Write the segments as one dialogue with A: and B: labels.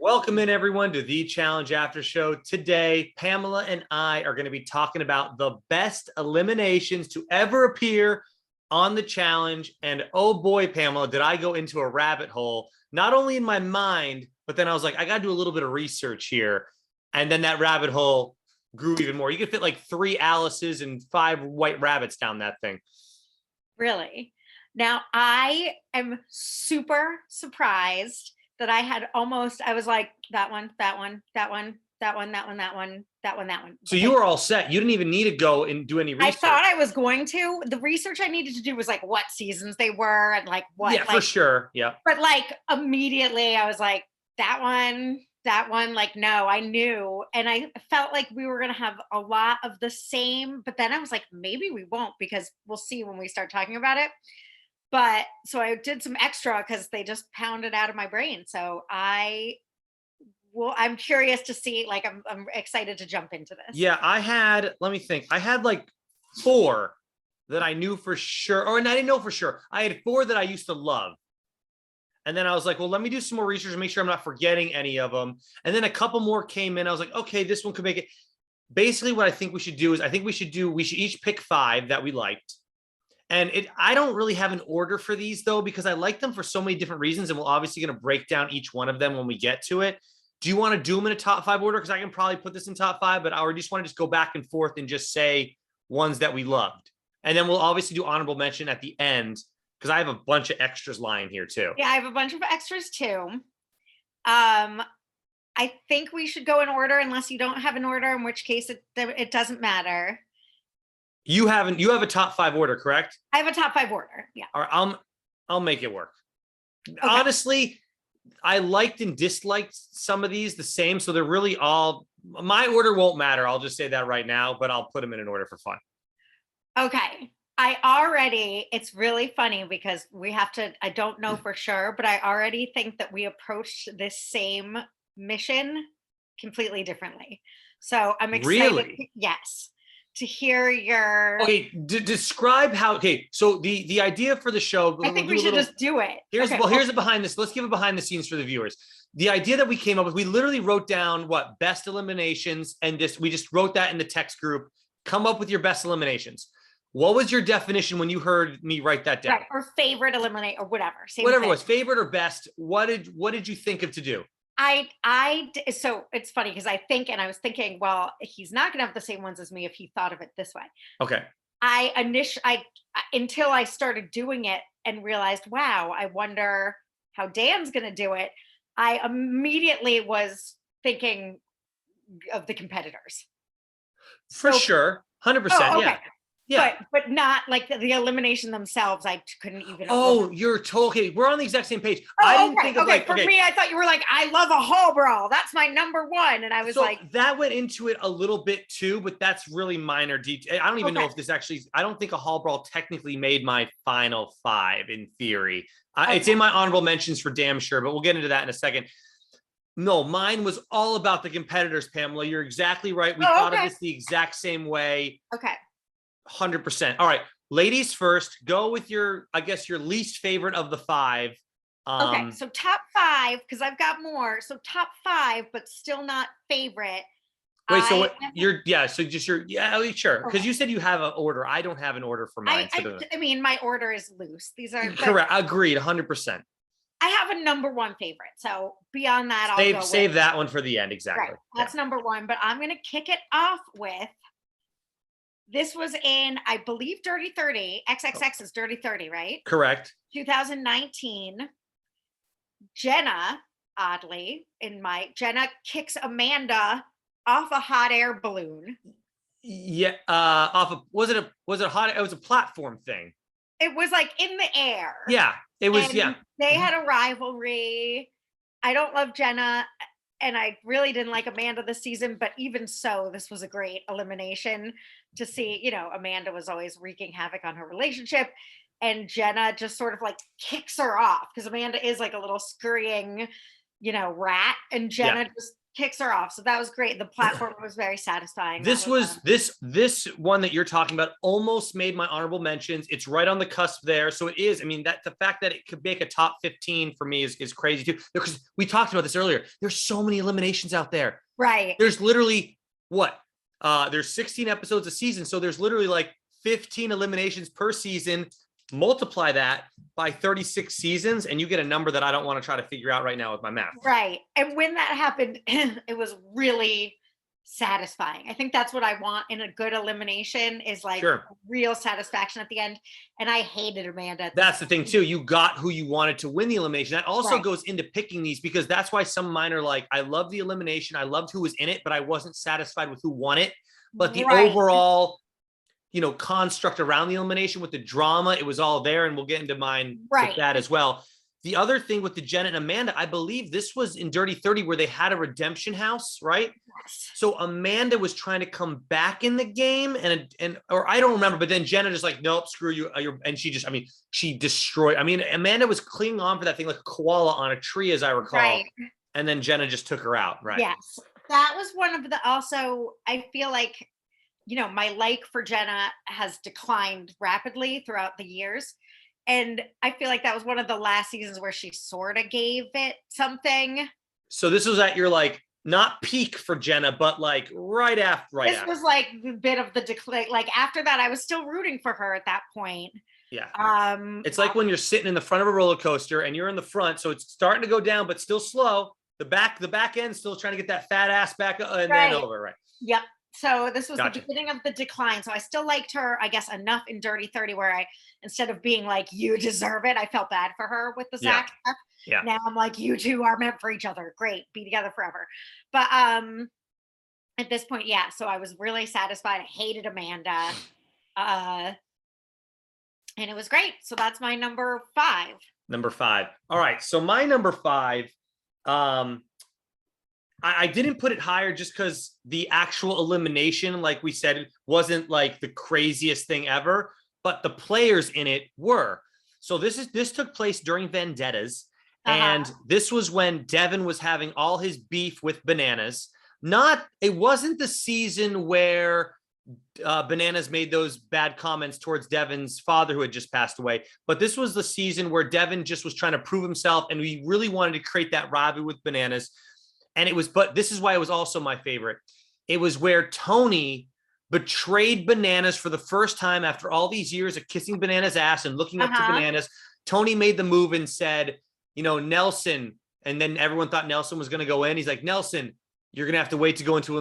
A: Welcome in, everyone, to the Challenge After Show. Today, Pamela and I are going to be talking about the best eliminations to ever appear on the challenge. And oh boy, Pamela, did I go into a rabbit hole, not only in my mind, but then I was like, I got to do a little bit of research here. And then that rabbit hole grew even more. You could fit like 3 Alices and 5 white rabbits down that thing.
B: Really? Now, I am super surprised that I was like, that one, that one, that one, that one, that one, that one, that one, that one.
A: So you were all set. You didn't even need to go and do any
B: I
A: research.
B: thought I was going to. The research I needed to do was like what seasons they were and like what.
A: Yeah, for sure. Yeah.
B: But like immediately I was like, that one, like, no, I knew. And I felt like we were going to have a lot of the same. But then I was like, maybe we won't, because we'll see when we start talking about it. But so I did some extra because they just pounded out of my brain. So I'm curious to see, like, I'm excited to jump into this.
A: Yeah, let me think. I had like 4 that I knew for sure, or I didn't know for sure. I had 4 that I used to love. And then I was like, well, let me do some more research and make sure I'm not forgetting any of them. And then a couple more came in. I was like, okay, this one could make it. Basically, what I think we should do is we should each pick 5 that we liked. And I don't really have an order for these, though, because I like them for so many different reasons. And we're obviously going to break down each one of them when we get to it. Do you want to do them in a top 5 order? Because I can probably put this in top 5, but I just want to go back and forth and just say ones that we loved. And then we'll obviously do honorable mention at the end, because I have a bunch of extras lying here too.
B: Yeah, I have a bunch of extras too. I think we should go in order unless you don't have an order, in which case it doesn't matter.
A: You have a top 5 order, correct?
B: I have a top 5 order. Yeah.
A: All right, I'll make it work. Okay. Honestly, I liked and disliked some of these the same, so they're really all, my order won't matter. I'll just say that right now, but I'll put them in an order for fun.
B: Okay. It's really funny because I don't know for sure, but I already think that we approached this same mission completely differently. So I'm excited.
A: Really?
B: Yes. To hear your.
A: Okay, describe how. Okay, so the idea for the show.
B: I think we should just do it.
A: Here's a behind this. Let's give it behind the scenes for the viewers. The idea that we came up with, we literally wrote down best eliminations, and we just wrote that in the text group. Come up with your best eliminations. What was your definition when you heard me write that down?
B: Right, or favorite eliminate or whatever.
A: Whatever it was, favorite or best. What did you think of to do?
B: So it's funny because I was thinking, well, he's not going to have the same ones as me if he thought of it this way.
A: Okay.
B: Until I started doing it and realized, wow, I wonder how Dan's going to do it. I immediately was thinking of the competitors.
A: For sure. 100%.
B: Okay.
A: Yeah. Yeah.
B: But not like the elimination themselves. I couldn't even.
A: Oh, you're totally. We're on the exact same page.
B: I didn't think of for me, I thought you were like, I love a hall brawl. That's my number 1. And I was like,
A: that went into it a little bit too, but that's really minor detail. I don't even know if this actually, I don't think a hall brawl technically made my final 5 in theory. It's in my honorable mentions for damn sure, but we'll get into that in a second. No, mine was all about the competitors, Pamela. You're exactly right. We thought of this the exact same way.
B: Okay.
A: 100%. All right, ladies first. Go with your least favorite of the 5.
B: Okay, so top 5, because I've got more. So top 5, but still not favorite.
A: Wait, so what? Sure. Because you said you have an order. I don't have an order for mine.
B: I mean, my order is loose. These are
A: correct. Agreed. 100%.
B: I have a number 1 favorite. So beyond that,
A: I'll save that one for the end. Exactly.
B: Right. That's number 1. But I'm going to kick it off with. This was in, I believe, Dirty 30. XXX is Dirty 30, right?
A: Correct.
B: 2019. Jenna, oddly, Jenna kicks Amanda off a hot air balloon.
A: Yeah. Was it a hot? It was a platform thing.
B: It was like in the air.
A: Yeah. It was. Yeah.
B: They had a rivalry. I don't love Jenna. And I really didn't like Amanda this season, but even so, this was a great elimination to see. Amanda was always wreaking havoc on her relationship, and Jenna just sort of like kicks her off because Amanda is like a little scurrying, rat, and Jenna just kicks her off. So that was great. The platform was very satisfying.
A: This was this one that you're talking about almost made my honorable mentions. It's right on the cusp there. So it is. I mean, that the fact that it could make a top 15 for me is crazy too. Because we talked about this earlier. There's so many eliminations out there.
B: right.
A: There's literally what? There's 16 episodes a season. So there's literally like 15 eliminations per season. Multiply that by 36 seasons, and you get a number that I don't want to try to figure out right now with my math.
B: Right. And when that happened, it was really satisfying. I think that's what I want in a good elimination is like
A: Sure.
B: real satisfaction at the end. And I hated Amanda.
A: That's the thing too. You got who you wanted to win the elimination. That also
B: Right.
A: goes into picking these, because that's why some of mine are like, I love the elimination. I loved who was in it, but I wasn't satisfied with who won it. But the
B: Right.
A: overall, construct around the elimination with the drama, it was all there. And we'll get into mine
B: Right.
A: with that as well. The other thing with the Jenna and Amanda, I believe this was in Dirty 30 where they had a redemption house, right?
B: Yes.
A: So Amanda was trying to come back in the game, or I don't remember, but then Jenna just like, nope, screw you. And she just, she destroyed. Amanda was clinging on for that thing like a koala on a tree, as I recall.
B: Right.
A: And then Jenna just took her out, right?
B: Yes. That was one of the, also, I feel like, my like for Jenna has declined rapidly throughout the years. And I feel like that was one of the last seasons where she sort of gave it something.
A: So this was at your like, not peak for Jenna, but like right after.
B: This was like a bit of the decline. Like after that, I was still rooting for her at that point.
A: Yeah. It's like when you're sitting in the front of a roller coaster and you're in the front, so it's starting to go down, but still slow. The back end still trying to get that fat ass back and then over, right?
B: Yep. So this was
A: Gotcha.
B: the beginning of the decline. So I still liked her, I guess, enough in Dirty 30 where I, instead of being like, you deserve it, I felt bad for her with the Zach stuff.
A: Yeah.
B: Now I'm like, you two are meant for each other. Great. Be together forever. But at this point, yeah. So I was really satisfied. I hated Amanda. And it was great. So that's my number 5.
A: Number 5. All right. So my number 5, I didn't put it higher just because the actual elimination, like we said, wasn't like the craziest thing ever, but the players in it were. So this took place during Vendettas. And this was when Devin was having all his beef with Bananas. It wasn't the season where Bananas made those bad comments towards Devin's father who had just passed away. But this was the season where Devin just was trying to prove himself. And we really wanted to create that rivalry with Bananas. And but this is why it was also my favorite. It was where Tony betrayed Bananas for the first time after all these years of kissing Bananas' ass and looking up to Bananas. Tony made the move and said, Nelson. And then everyone thought Nelson was going to go in. He's like, Nelson, you're going to have to wait to go into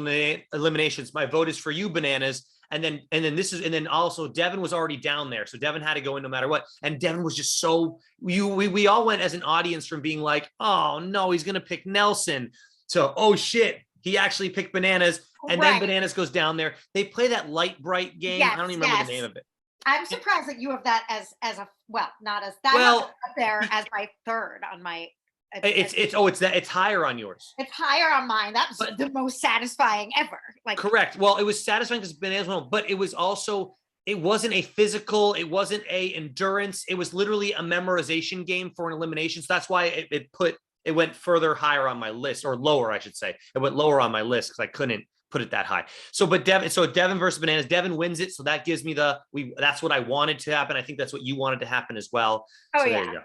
A: eliminations. My vote is for you, Bananas. And then also Devin was already down there. So Devin had to go in no matter what. And Devin was just we all went as an audience from being like, oh no, he's going to pick Nelson. So, oh shit, he actually picked Bananas. And then Bananas goes down there. They play that light bright game. Yes, I don't even remember the name of it.
B: I'm surprised that you have that as a, not as that up there as my third on my.
A: It's higher on yours.
B: It's higher on mine. That's the most satisfying ever. Like
A: correct. Well, it was satisfying because Bananas won, but it was also, it wasn't a physical, it wasn't a endurance. It was literally a memorization game for an elimination. So that's why it went further higher on my list, or lower, I should say. It went lower on my list because I couldn't put it that high. So Devin versus Bananas, Devin wins it. So that gives me that's what I wanted to happen. I think that's what you wanted to happen as well.
B: Oh,
A: so
B: yeah.
A: There you go.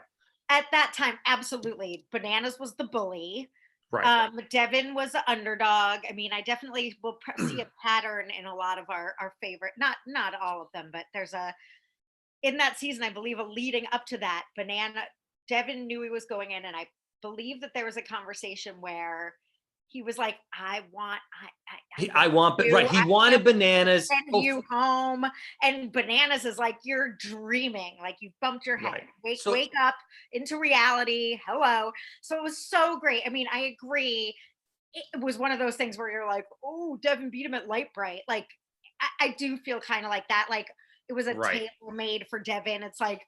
B: At that time, absolutely. Bananas was the bully.
A: Right.
B: Devin was the underdog. I mean, I definitely will see a pattern in a lot of our favorite, not all of them, but there's in that season, I believe, leading up to that, Devin knew he was going in, and I believe that there was a conversation where he was like, I want,
A: he wanted Bananas.
B: Send you home. And Bananas is like, you're dreaming. Like you bumped your head. Right. Wake up into reality. Hello. So it was so great. I mean, I agree. It was one of those things where you're like, oh, Devin beat him at Light Bright. Like, I do feel kind of like that. Like it was a tailor made for Devin. It's like,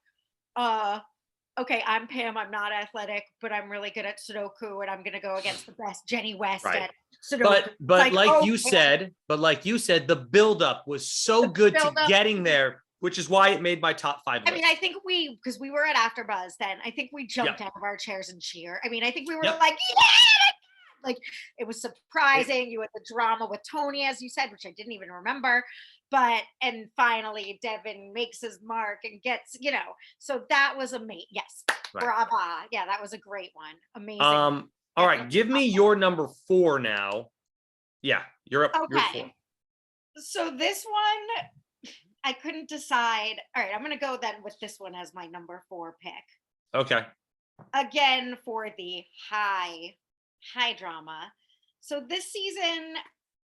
B: okay, I'm Pam. I'm not athletic, but I'm really good at Sudoku, and I'm going to go against the best Jenny West at Sudoku.
A: But like you said, the buildup was so good to getting there, which is why it made my top 5 list.
B: I mean, I think because we were at AfterBuzz then, I think we jumped out of our chairs and cheer. I mean, I think we were like, yeah! Like it was surprising. You had the drama with Tony, as you said, which I didn't even remember. But and finally Devin makes his mark and gets, so that was amazing. Yes.
A: Right.
B: Brava. Yeah, that was a great one. Amazing.
A: All right, give me your number 4 now. Yeah, you're up. You're 4.
B: Okay. So this one, I couldn't decide. All right, I'm gonna go then with this one as my number 4 pick.
A: Okay.
B: Again, for the high drama. So this season,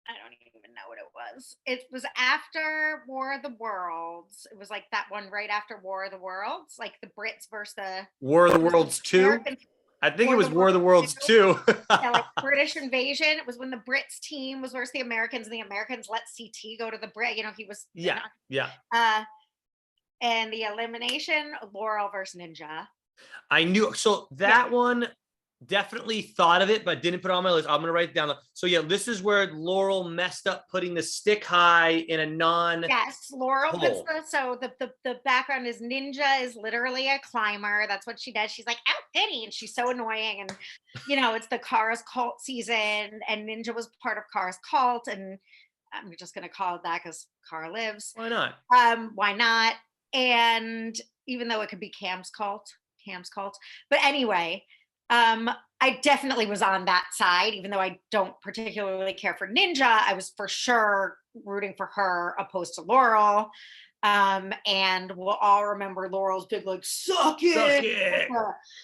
B: I don't even know what it was. It was after War of the Worlds. It was like that one right after War of the Worlds, like the Brits versus the
A: War of the Worlds 2.
B: American.
A: I think it was War of the Worlds 2.
B: Yeah, like British invasion. It was when the Brits team was versus the Americans, and the Americans let CT go to the Brit. He was
A: Yeah.
B: And the elimination, Laurel versus Ninja.
A: I knew. So that one, definitely thought of it, but didn't put it on my list. I'm gonna write it down. So yeah, this is where Laurel messed up putting the stick high in a non.
B: Yes, Laurel
A: hole.
B: puts the background is Ninja is literally a climber. That's what she does. She's like, "Oh, goody," and she's so annoying. And it's the Kara's cult season, and Ninja was part of Kara's cult, and I'm just gonna call it that because Kara lives.
A: Why not?
B: Why not? And even though it could be Cam's cult. But anyway, I definitely was on that side, even though I don't particularly care for Ninja. I was for sure rooting for her opposed to Laurel. And we'll all remember Laurel's big, like, suck it.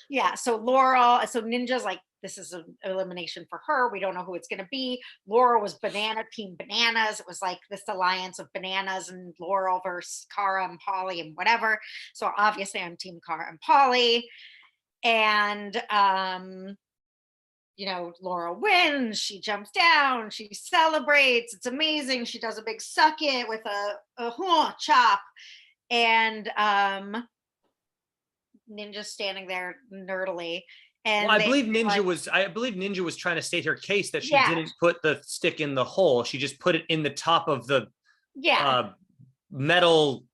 B: Yeah. So Ninja's like, this is an elimination for her. We don't know who it's going to be. Laurel was team bananas. It was like this alliance of bananas and Laurel versus Cara and Polly and whatever. So obviously I'm team Cara and Polly. And, Laurel wins. She jumps down. She celebrates. It's amazing. She does a big suck it with a chop. And Ninja's standing there nerdily. And
A: I believe Ninja was trying to state her case that she didn't put the stick in the hole. She just put it in the top of the metal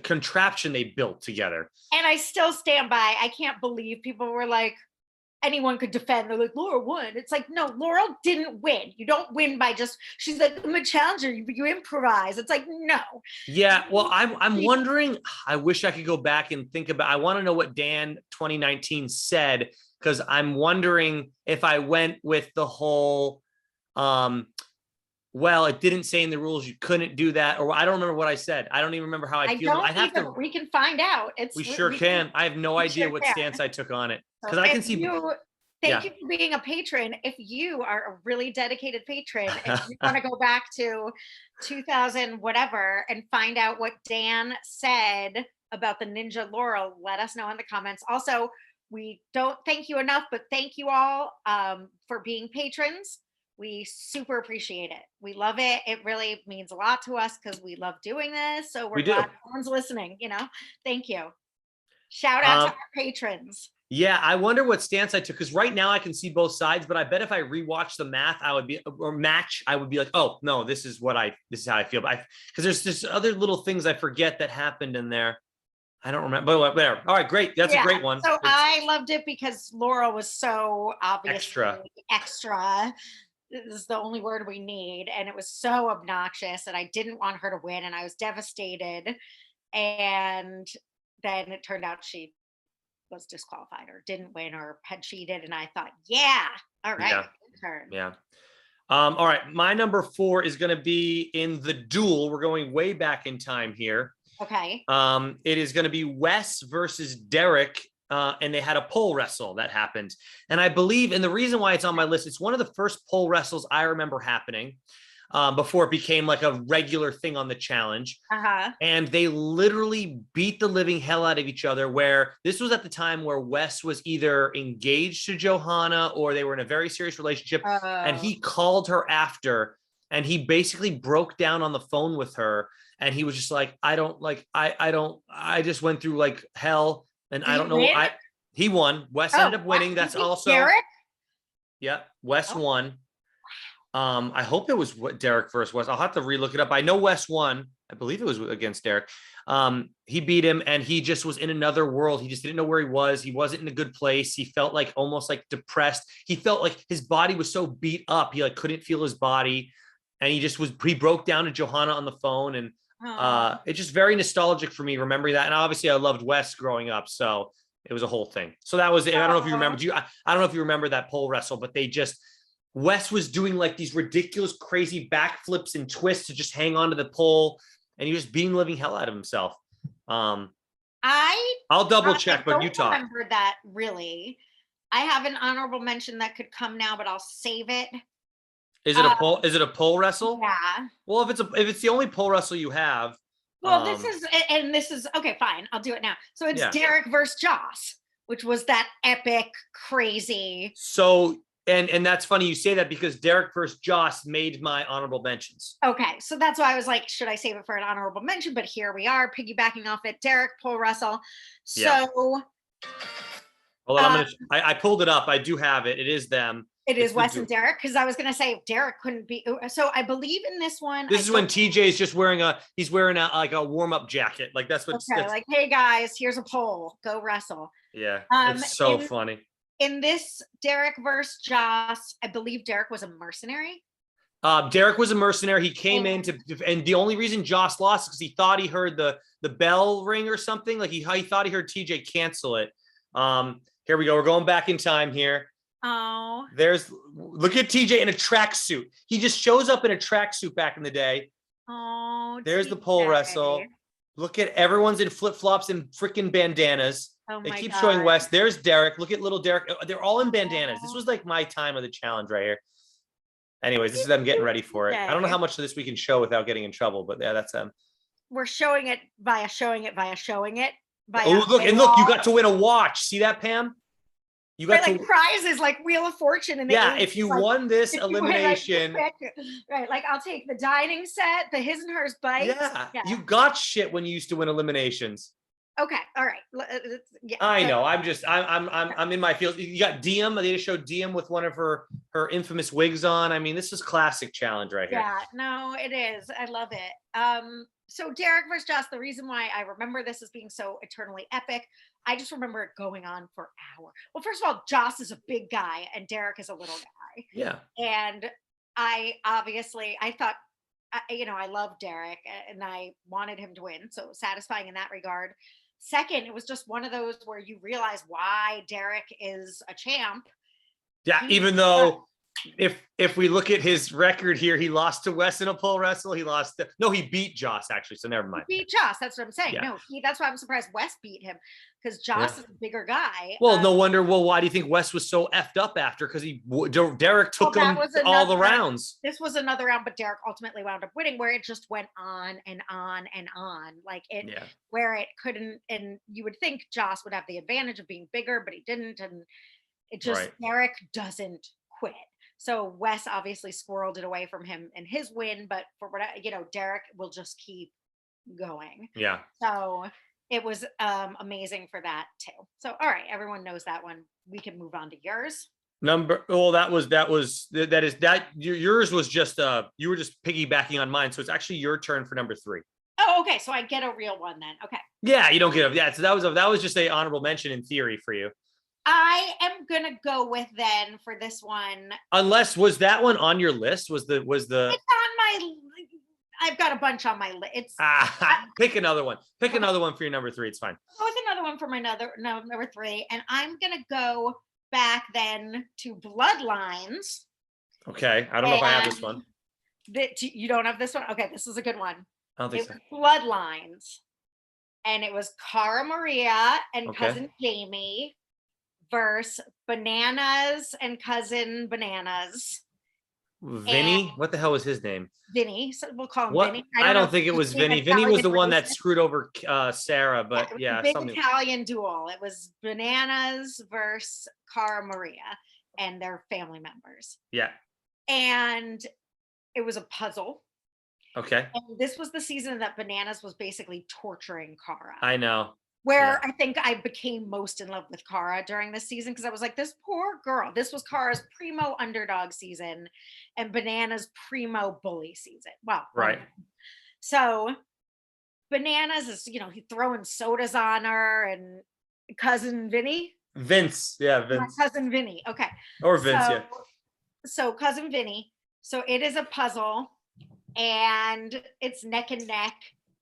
A: contraption they built together.
B: And I still stand by. I can't believe people were like, anyone could defend. They're like, Laurel won. It's like, no, Laurel didn't win. You don't win by she's like, I'm a challenger. You improvise. It's like, no.
A: Yeah. Well, I'm wondering, I wish I could go back and think about, I want to know what Dan 2019 said, because I'm wondering if I went with the whole, well, it didn't say in the rules you couldn't do that, or I don't remember what I said. I don't even remember how I feel.
B: We can find out.
A: We can. I have no idea what stance I took on it, because I can see.
B: Thank you for being a patron. If you are a really dedicated patron, if you want to go back to 2000 whatever and find out what Dan said about the Ninja Laurel, let us know in the comments. Also, we don't thank you enough, but thank you all for being patrons. We super appreciate it. We love it. It really means a lot to us because we love doing this. So we're glad everyone's listening, Thank you. Shout out to our patrons.
A: Yeah, I wonder what stance I took, because right now I can see both sides, but I bet if I rewatch the match, I would be like, oh no, this is how I feel. Because there's just other little things I forget that happened in there. I don't remember, but whatever. All right, great. That's a great one.
B: So I loved it because Laurel was so obviously extra. This is the only word we need. And it was so obnoxious, and I didn't want her to win, and I was devastated. And then it turned out she was disqualified or didn't win or had cheated. And I thought, all right.
A: Yeah. All right. My number 4 is going to be in the duel. We're going way back in time here.
B: Okay.
A: It is going to be Wes versus Derek. And they had a pole wrestle that happened. And I believe, and the reason why it's on my list, it's one of the first pole wrestles I remember happening before it became like a regular thing on the challenge. And they literally beat the living hell out of each other, where this was at the time where Wes was either engaged to Johanna or they were in a very serious relationship. And he called her after, and he basically broke down on the phone with her. And he was just like, I just went through like hell. And I don't know. He won. Wes ended up winning. That's also
B: Derek.
A: Yeah, Wes won. I hope it was what Derek versus Wes. I'll have to relook it up. I know Wes won. I believe it was against Derek. He beat him, and he just was in another world. He just didn't know where he was. He wasn't in a good place. He felt like almost like depressed. He felt like his body was so beat up. He like couldn't feel his body, and he broke down to Johanna on the phone, and it's just very nostalgic for me remembering that. And obviously, I loved Wes growing up, so it was a whole thing. So that was it. I don't know if you remember. I don't know if you remember that pole wrestle, but they just. Wes was doing like these ridiculous, crazy backflips and twists to just hang on to the pole, and he was being living hell out of himself. I'll double check, but you talk.
B: I don't remember that really. I have an honorable mention that could come now, but I'll save it.
A: Is it a pole? Is it a pole wrestle?
B: Yeah.
A: Well, if it's the only pole wrestle you have.
B: Well, this is okay. Fine, I'll do it now. So it's Derek versus Joss, which was that epic, crazy.
A: So. And that's funny you say that because Derek versus Joss made my honorable mentions.
B: Okay, so that's why I was like, should I save it for an honorable mention? But here we are, piggybacking off it. Derek pole wrestle. So,
A: hold on, I pulled it up. I do have it. It is them.
B: It is Wes and Derek, because I was going to say if Derek couldn't be. So I believe in this one.
A: This is when TJ is just wearing he's wearing like a warm up jacket. Like that's what.
B: Okay, like hey guys, here's a pole. Go wrestle.
A: Yeah, it's so funny.
B: In this Derek versus Joss, I believe Derek was a mercenary.
A: Derek was a mercenary. He came in and the only reason Joss lost is because he thought he heard the bell ring or something. Like he thought he heard TJ cancel it. Here we go. We're going back in time here.
B: Oh.
A: Look at TJ in a tracksuit. He just shows up in a tracksuit back in the day.
B: Oh.
A: There's the pole wrestle. Look at everyone's in flip flops and freaking bandanas.
B: Oh
A: they keep showing Wes. There's Derek. Look at little Derek. They're all in bandanas. This was like my time of the challenge right here. Anyways, this is them getting ready for it. I don't know how much of this we can show without getting in trouble, but yeah, that's them.
B: We're showing it via showing it.
A: Oh, look, and look, you got to win a watch. See that, Pam? You got
B: like prizes like Wheel of Fortune. And
A: if you won this elimination.
B: Right, like I'll take the dining set, the his and hers bites.
A: Yeah, you got shit when you used to win eliminations.
B: Okay, all right.
A: Yeah, I know. I'm in my field. You got Diem. They just showed Diem with one of her infamous wigs on. I mean, this is classic challenge right here.
B: Yeah, no, it is. I love it. So Derek versus Joss. The reason why I remember this as being so eternally epic, I just remember it going on for hours. Well, first of all, Joss is a big guy and Derek is a little guy.
A: Yeah.
B: And I thought, I love Derek and I wanted him to win. So it was satisfying in that regard. Second, it was just one of those where you realize why Derek is a champ.
A: Yeah, even though if we look at his record here, he lost to Wes in a pole wrestle. He beat Joss actually. So never mind.
B: He beat Joss. That's what I'm saying. Yeah. No, that's why I'm surprised Wes beat him because Joss is a bigger guy.
A: Well, no wonder. Well, why do you think Wes was so effed up after? Because Derek took him all the rounds.
B: This was another round, but Derek ultimately wound up winning, where it just went on and on and on, like where it couldn't. And you would think Joss would have the advantage of being bigger, but he didn't, and it just Derek doesn't quit. So Wes obviously squirreled it away from him in his win, but for what Derek will just keep going.
A: Yeah.
B: So it was amazing for that too. So all right, everyone knows that one. We can move on to yours. Yours was just you were just piggybacking on mine. So it's actually your turn for number 3. Oh, okay. So I get a real one then. Okay.
A: Yeah, you don't get a so that was just a honorable mention in theory for you.
B: I am gonna go with then for this one.
A: Unless was that one on your list? Was the
B: It's on my. I've got a bunch on my list. It's
A: pick another one. Pick another one for your number 3. It's fine.
B: Go with another one for my number 3, and I'm gonna go back then to Bloodlines.
A: Okay, I don't know if I have this one.
B: You don't have this one? Okay, this is a good one.
A: I don't think so.
B: Bloodlines, and it was Cara Maria and cousin Jamie versus Bananas and cousin Bananas.
A: Vinny? What the hell was his name?
B: Vinny. So we'll call him Vinny.
A: I don't think it was Vinny. Vinny was the one that screwed over Sarah, but
B: big Italian duel. It was Bananas versus Cara Maria and their family members.
A: Yeah.
B: And it was a puzzle.
A: Okay.
B: And this was the season that Bananas was basically torturing Cara.
A: I know.
B: where I think I became most in love with Cara during this season because I was like, this poor girl. This was Cara's primo underdog season and Banana's primo bully season. Well,
A: Right.
B: so Bananas is, he throwing sodas on her and cousin Vinny.
A: Vince. Yeah,
B: My
A: Vince.
B: cousin Vinny. Okay.
A: Or Vince,
B: So,
A: yeah.
B: so cousin Vinny. So it is a puzzle and it's neck and neck.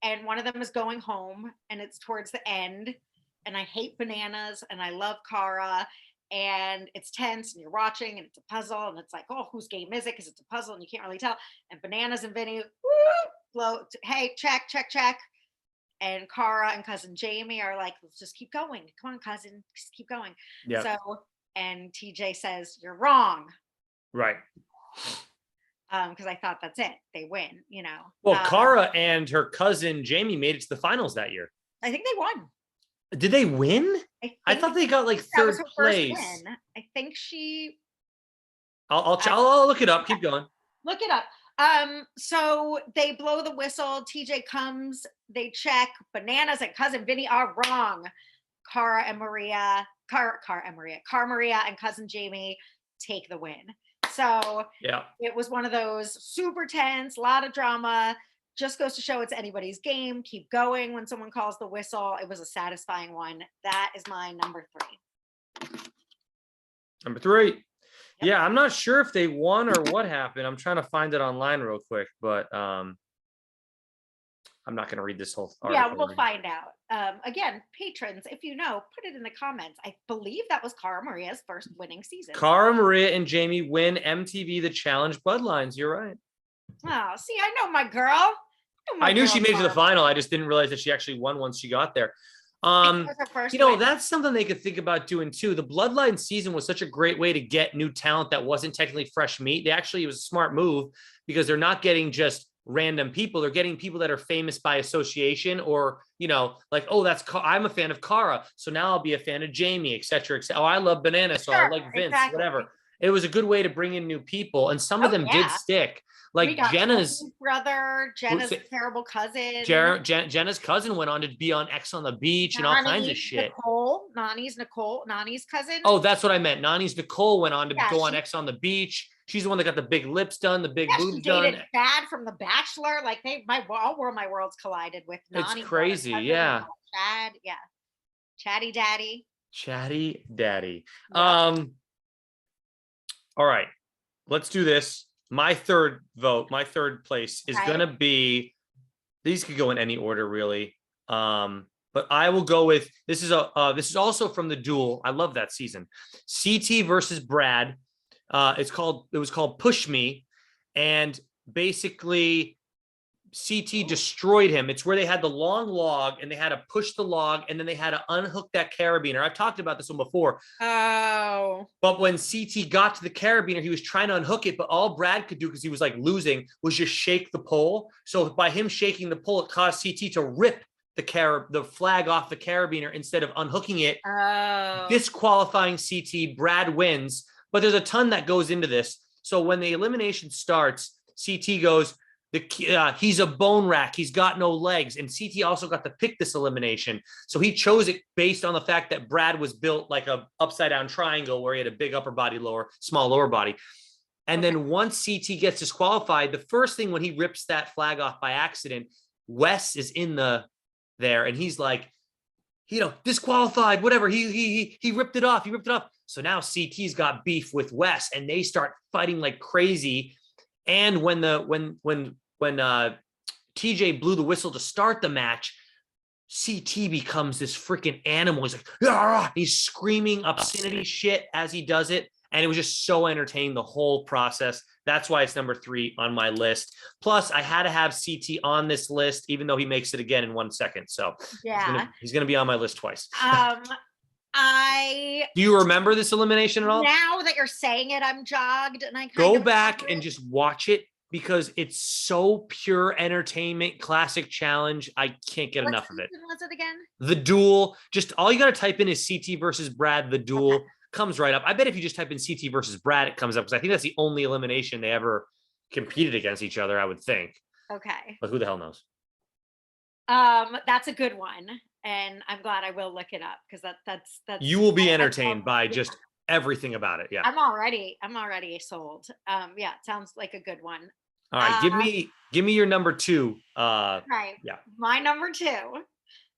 B: And one of them is going home and it's towards the end. And I hate Bananas and I love Cara. And it's tense and you're watching and it's a puzzle. And it's like, oh, whose game is it? Because it's a puzzle and you can't really tell. And Bananas and Vinny, blow, hey, check, check, check. And Cara and cousin Jamie are like, let's just keep going. Come on, cousin, just keep going.
A: Yeah.
B: So, and TJ says, you're wrong.
A: Right.
B: Because I thought that's it. They win,
A: Well, Cara and her cousin Jamie made it to the finals that year.
B: I think they won.
A: Did they win? I thought they got like third place.
B: I think she.
A: I'll look it up. Keep going.
B: Look it up. So they blow the whistle. TJ comes. They check. Bananas and cousin Vinny are wrong. Cara Maria and cousin Jamie take the win. So
A: yeah,
B: it was one of those super tense, a lot of drama. Just goes to show it's anybody's game. Keep going when someone calls the whistle. It was a satisfying one. That is my number 3.
A: Number 3. Yep.
B: Yeah,
A: I'm not sure if they won or what happened. I'm trying to find it online real quick, but I'm not going to read this whole article.
B: Yeah, we'll find out. Again, patrons, if you know, put it in the comments. I believe that was Cara Maria's first winning season.
A: Cara Maria and Jamie win MTV The Challenge Bloodlines. You're right.
B: Oh, see, I know my girl.
A: I knew she made it to the final. I just didn't realize that she actually won once she got there. That's something they could think about doing too. The Bloodline season was such a great way to get new talent that wasn't technically fresh meat. It was a smart move because they're not getting just random people. They're getting people that are famous by association or, like, oh, I'm a fan of Cara. So now I'll be a fan of Jamie, et cetera, et cetera. Oh, I love Banana. So I like Vince, whatever. It was a good way to bring in new people. And some of them did stick. Like Jenna's
B: brother, Jenna's terrible cousin.
A: Jenna's cousin went on to be on X on the Beach and all kinds of shit.
B: Nani's cousin.
A: Oh, that's what I meant. Nani's Nicole went on to go on X on the Beach. She's the one that got the big lips done, the big boobs done.
B: Chad from The Bachelor. Like my worlds collided with Nani.
A: It's crazy, yeah.
B: Chad, yeah. Chatty Daddy.
A: Yep. All right, let's do this. My third place is going to be, these could go in any order really. But I will go with, this is also from the duel. I love that season. CT versus Brad. It was called Push Me. And basically CT destroyed him. It's where they had the long log and they had to push the log and then they had to unhook that carabiner. I've talked about this one before.
B: Oh.
A: But when CT got to the carabiner, he was trying to unhook it, but all Brad could do, because he was like losing, was just shake the pole. So by him shaking the pole, it caused CT to rip the flag off the carabiner instead of unhooking it.
B: Oh.
A: Disqualifying CT. Brad wins. But there's a ton that goes into this. So when the elimination starts, CT goes, he's a bone rack. He's got no legs. And CT also got to pick this elimination. So he chose it based on the fact that Brad was built like a upside down triangle where he had a big upper body, small lower body. And then once CT gets disqualified, the first thing when he rips that flag off by accident, Wes is in there and he's like, disqualified, whatever. He ripped it off. So now CT's got beef with Wes and they start fighting like crazy. And when TJ blew the whistle to start the match, CT becomes this freaking animal. He's like, "Argh!" He's screaming obscenity shit as he does it. And it was just so entertaining, the whole process. That's why it's number 3 on my list. Plus, I had to have CT on this list, even though he makes it again in 1 second. So
B: yeah,
A: he's gonna be on my list twice.
B: Do
A: you remember this elimination at all?
B: Now that you're saying it, I'm jogged, and I
A: go back and just watch it because it's so pure entertainment, classic challenge. I can't get enough of it.
B: What was it again?
A: The duel. Just all you got to type in is CT versus Brad. The duel. Okay. Comes right up. I bet if you just type in CT versus Brad, it comes up because I think that's the only elimination they ever competed against each other. I would think.
B: Okay.
A: But who the hell knows?
B: That's a good one. and I'm glad I will look it up because that's
A: You will be
B: I
A: entertained by just everything about it. Yeah.
B: I'm already sold. Yeah, it sounds like a good one.
A: All right. Give me your number 2.
B: Right.
A: Yeah.
B: My number 2.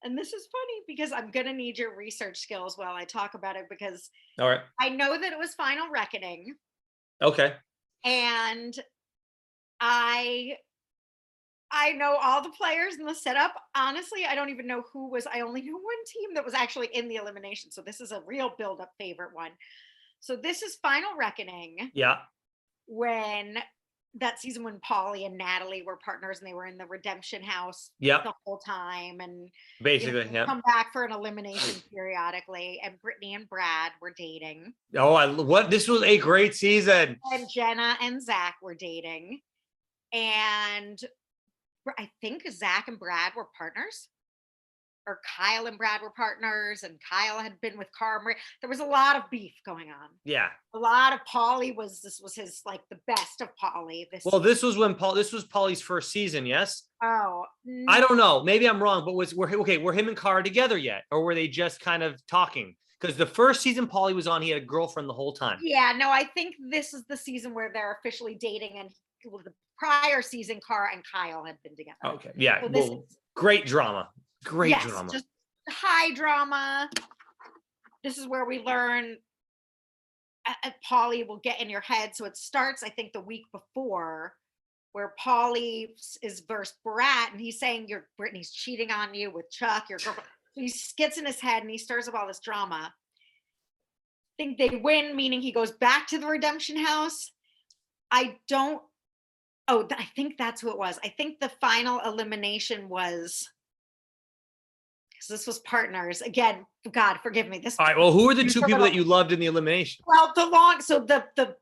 B: And this is funny because I'm gonna need your research skills while I talk about it because
A: All right.
B: I know that it was Final Reckoning,
A: Okay.
B: and I I know all the players in the setup. Honestly, I don't even know who was. I only know one team that was actually in the elimination. So this is a real build-up favorite one. So this is Final Reckoning
A: Yeah.
B: when that season when Polly and Natalie were partners and they were in the redemption house
A: Yeah.
B: the whole time, and
A: Basically.
B: they
A: Yeah.
B: come back for an elimination periodically, and Brittany and Brad were dating,
A: Oh, this was a great season.
B: and Jenna and Zach were dating, and I think Zach and Brad were partners, or Kyle and Brad were partners, and Kyle had been with Cara Marie. There was a lot of beef going on.
A: Yeah.
B: A lot of Polly this was his like the best of Polly.
A: Well, this was Paulie's first season, yes?
B: Oh,
A: I don't know. Maybe I'm wrong, but were him and Cara together yet? Or were they just kind of talking? Because the first season Paulie was on, he had a girlfriend the whole time.
B: yeah, no, I think this is the season where they're officially dating, and the prior season, Cara and Kyle had been together.
A: Okay. Yeah.
B: So
A: well, great drama. Great drama.
B: Just high drama. This is where we learn Polly will get in your head. So it starts, I think, the week before, where Polly is versus Brad, and he's saying Brittany's cheating on you with Chuck, your girlfriend. So he gets in his head and he stirs up all this drama. I think they win, meaning he goes back to the redemption house. I think that's who it was. I think the final elimination was, because this was partners again. God forgive me.
A: All right. Well, who are the 2 people that you loved in the elimination?
B: Well, the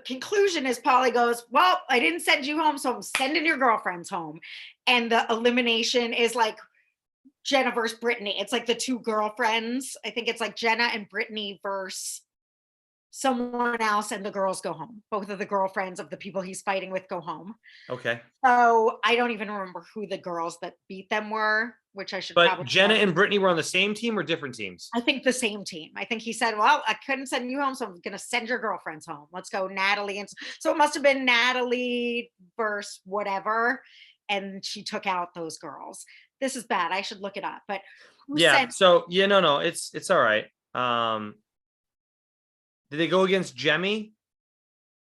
B: conclusion is Polly goes, well, I didn't send you home, so I'm sending your girlfriends home. And the elimination is like Jenna versus Brittany. It's like the 2 girlfriends. I think it's like Jenna and Brittany versus someone else, and the girls go home. Both of the girlfriends of the people he's fighting with go home.
A: Okay.
B: So I don't even remember who the girls that beat them were, which I should
A: But Jenna and Brittany were on the same team or different teams?
B: I think the same team. I think he said, well, I couldn't send you home, so I'm going to send your girlfriends home. Let's go, Natalie. And so it must have been Natalie versus whatever. And she took out those girls. This is bad. I should look it up. But
A: so yeah, no, it's all right. Did they go against Jemmy?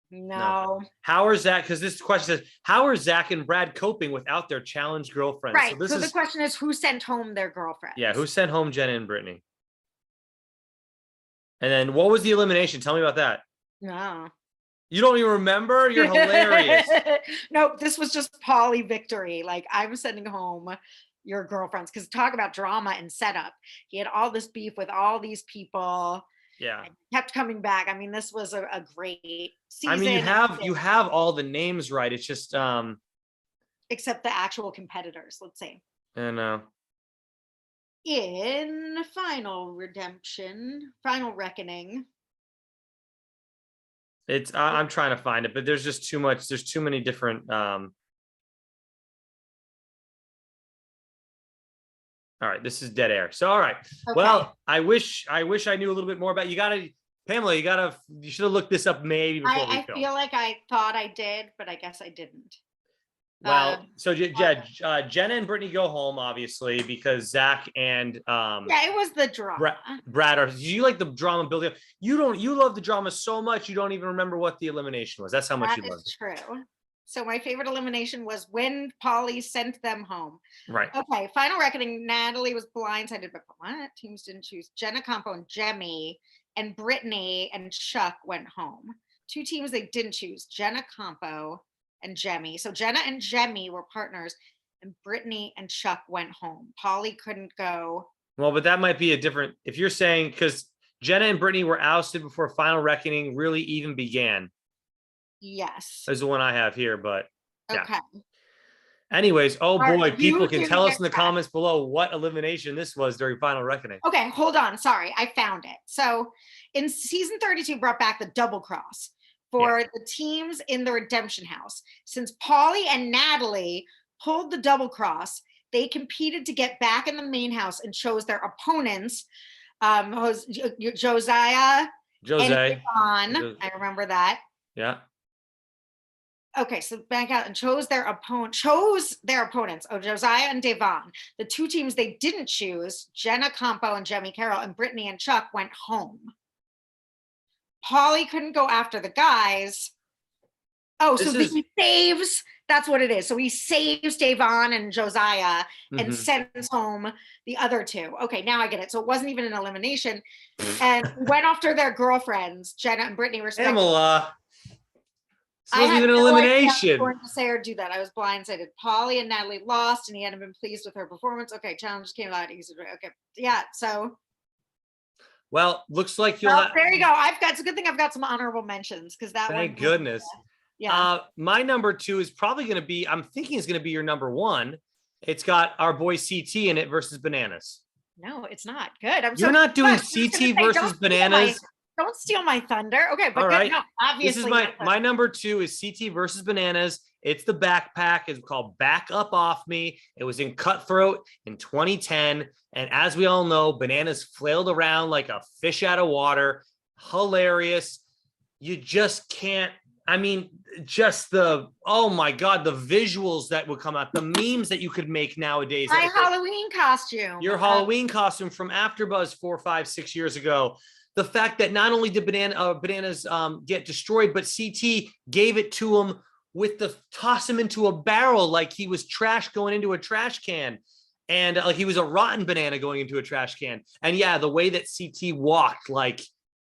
B: No.
A: How are Zach? Because this question says, how are Zach and Brad coping without their challenged girlfriends?
B: Right. So the question is, who sent home their girlfriends?
A: Yeah, who sent home Jenna and Brittany? And then what was the elimination? Tell me about that.
B: No.
A: You don't even remember? You're hilarious.
B: Nope, this was just Polly victory. Like, I'm sending home your girlfriends, because talk about drama and setup. He had all this beef with all these people.
A: Yeah.
B: Kept coming back. I mean, this was a great season.
A: I mean, you have all the names right. It's just
B: except the actual competitors. Let's see.
A: I know.
B: In Final Reckoning.
A: I'm trying to find it, but there's just too much. There's too many different all right, this is dead air. So all right. Okay. Well, I wish I knew a little bit more about Pamela, you should have looked this up maybe before we
B: filmed. I feel like I thought I did, but I guess I didn't.
A: Well, so Jenna and Brittany go home, obviously, because Zach and
B: it was the drama.
A: Brad, you like the drama building up. You love the drama so much you don't even remember what the elimination was. That's how much you love it.
B: True. So my favorite elimination was when Polly sent them home.
A: Right.
B: Okay. Final Reckoning. Natalie was blindsided, but what teams didn't choose? Jenna Campo and Jemmy, and Brittany and Chuck went home. 2 teams they didn't choose: Jenna Campo and Jemmy. So Jenna and Jemmy were partners, and Brittany and Chuck went home. Polly couldn't go.
A: Well, but that might be a different. If you're saying, because Jenna and Brittany were ousted before Final Reckoning really even began.
B: Yes.
A: Is the one I have here, but yeah.
B: Okay.
A: Anyways, boy, people can tell us in the comments below what elimination this was during Final Reckoning.
B: Okay, hold on. Sorry, I found it. So in season 32 brought back the double cross for the teams in the redemption house. Since Polly and Natalie pulled the double cross, They competed to get back in the main house and chose their opponents. Josiah and
A: Jose.
B: Yvonne. I remember that.
A: Yeah.
B: Okay, so back out and chose their opponents. Oh, Josiah and Devon. The two teams they didn't choose, Jenna Campo and Jemmy Carroll, and Brittany and Chuck went home. Paulie couldn't go after the guys. Oh, so he saves. That's what it is. So he saves Devon and Josiah and sends home the other two. Okay, now I get it. So it wasn't even an elimination. And went after their girlfriends, Jenna and Brittany, respectively.
A: Pamela. This
B: I
A: wasn't
B: had
A: even an
B: no idea I
A: elimination.
B: was going to say or do that. I was blindsided. Polly and Natalie lost, and he hadn't been pleased with her performance. Okay, challenge came out easy. Okay, yeah. So,
A: well, looks like you'll.
B: There you go. It's a good thing I've got some honorable mentions because that.
A: Thank goodness.
B: Yeah.
A: My number 2 is probably going to be. I'm thinking is going to be your number 1. It's got our boy CT in it versus Bananas.
B: No, it's not good.
A: You're not doing CT versus Bananas.
B: Don't steal my thunder. Okay, but
A: all right.
B: No, obviously.
A: This is my number 2 is CT versus Bananas. It's the backpack. It's called Back Up Off Me. It was in Cutthroat in 2010. And as we all know, Bananas flailed around like a fish out of water. Hilarious. You just can't. I mean, just oh my God, the visuals that would come out, the memes that you could make nowadays.
B: My Halloween costume.
A: Your Halloween costume from AfterBuzz 4, 5, 6 years ago. The fact that not only did Bananas get destroyed, but CT gave it to him toss him into a barrel like he was trash going into a trash can. And like he was a rotten banana going into a trash can. And yeah, the way that CT walked like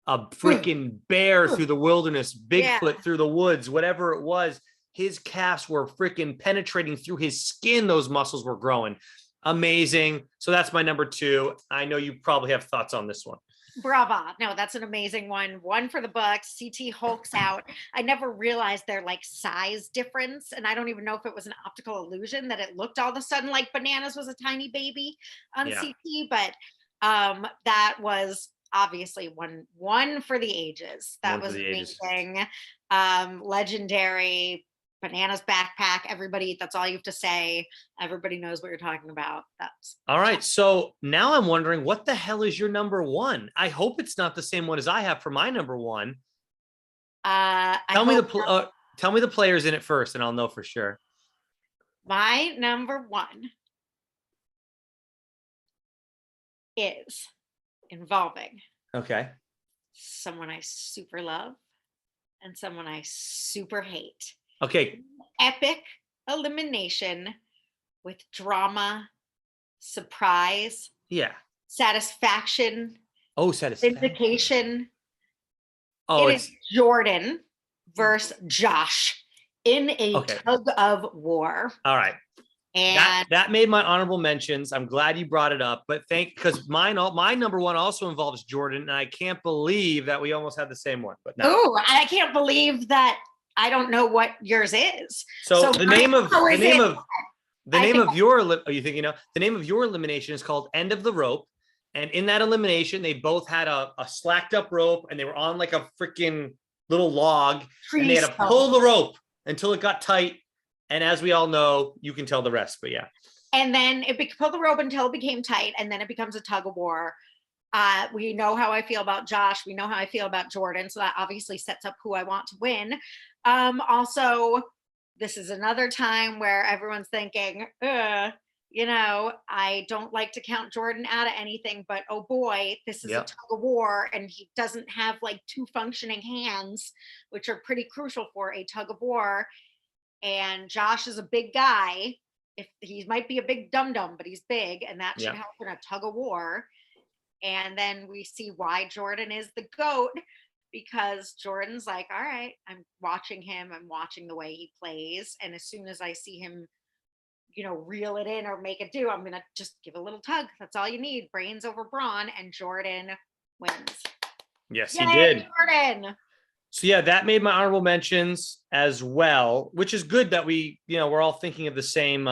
A: a freaking bear through the wilderness, Bigfoot through the woods, whatever it was, his calves were freaking penetrating through his skin. Those muscles were growing. Amazing. So that's my number 2. I know you probably have thoughts on this one.
B: Brava. No, that's an amazing one. One for the Bucks. CT hulks out. I never realized their like size difference. And I don't even know if it was an optical illusion that it looked all of a sudden like Bananas was a tiny baby on CT. But that was obviously one for the ages. That was amazing. Legendary. Bananas backpack. Everybody, that's all you have to say. Everybody knows what you're talking about. That's
A: all right. So now I'm wondering, what the hell is your number 1? I hope it's not the same one as I have for my number 1. Tell me the players in it first, and I'll know for sure.
B: My number 1 is involving someone I super love and someone I super hate.
A: Okay.
B: Epic elimination with drama, surprise, satisfaction. Vindication. It is Jordan versus Josh in a tug of war.
A: All right. And that made my honorable mentions. I'm glad you brought it up, but because my number 1 also involves Jordan, and I can't believe that we almost had the same one. But no.
B: Oh, I can't believe that. I don't know what yours is.
A: So the name of your elimination is called End of the Rope. And in that elimination, they both had a slacked up rope, and they were on like a freaking little log, and they had to pull the rope until it got tight. And as we all know, you can tell the rest, but yeah.
B: And then pull the rope until it became tight, and then it becomes a tug of war. We know how I feel about Josh. We know how I feel about Jordan. So that obviously sets up who I want to win. Also, this is another time where everyone's thinking, I don't like to count Jordan out of anything, but oh boy, this is a tug of war, and he doesn't have like 2 functioning hands, which are pretty crucial for a tug of war. And Josh is a big guy. If he might be a big dum-dum, but he's big, and that should help in a tug of war. And then we see why Jordan is the GOAT, because Jordan's like, all right, I'm watching him. I'm watching the way he plays. And as soon as I see him, reel it in or make it do, I'm going to just give a little tug. That's all you need. Brains over brawn. And Jordan wins.
A: Yes, he did.
B: Jordan.
A: So yeah, that made my honorable mentions as well, which is good that we're all thinking of the same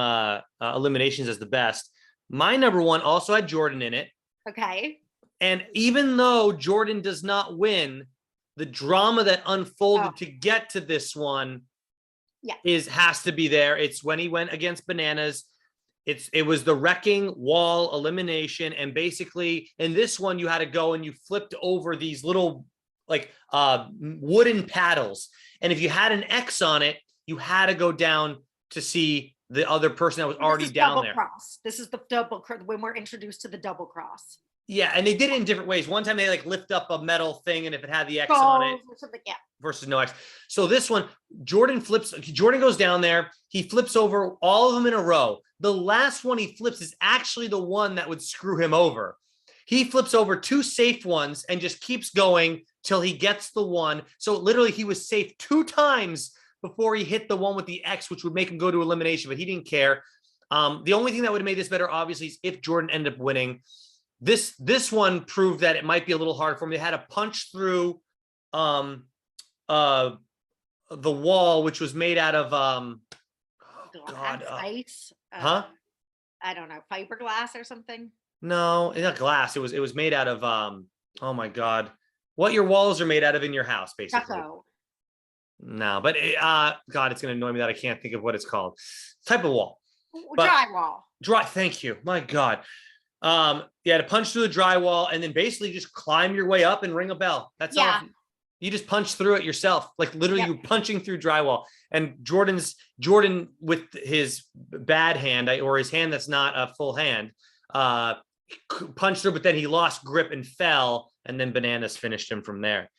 A: eliminations as the best. My number 1 also had Jordan in it.
B: Okay.
A: And even though Jordan does not win, the drama that unfolded to get to this one has to be there. It's when he went against Bananas. It was the wrecking wall elimination, and basically in this one you had to go and you flipped over these little like wooden paddles, and if you had an X on it, you had to go down to see the other person that was already down there.
B: Cross. This is the double cross when we're introduced to the double cross.
A: Yeah, and they did it in different ways. One time they like lift up a metal thing, and if it had the X on it,
B: yeah.
A: versus no X. So this one, Jordan goes down there, he flips over all of them in a row. The last one he flips is actually the one that would screw him over. He flips over 2 safe ones and just keeps going till he gets the one. So literally he was safe 2 times before he hit the one with the X, which would make him go to elimination, but he didn't care. The only thing that would have made this better, obviously, is if Jordan ended up winning. This one proved that it might be a little hard for him. They had to punch through the wall, which was made out of
B: ice.
A: Huh?
B: I don't know, fiberglass or something.
A: No, not glass. It was made out of oh my God, what your walls are made out of in your house, basically.
B: Stucco.
A: No, but God, it's gonna annoy me that I can't think of what it's called. Type of wall.
B: Drywall.
A: Thank you. My God. You had to punch through the drywall and then basically just climb your way up and ring a bell. That's all. You just punch through it yourself. Like literally you're punching through drywall. And Jordan with his bad hand, or his hand that's not a full hand, punched through, but then he lost grip and fell, and then Bananas finished him from there.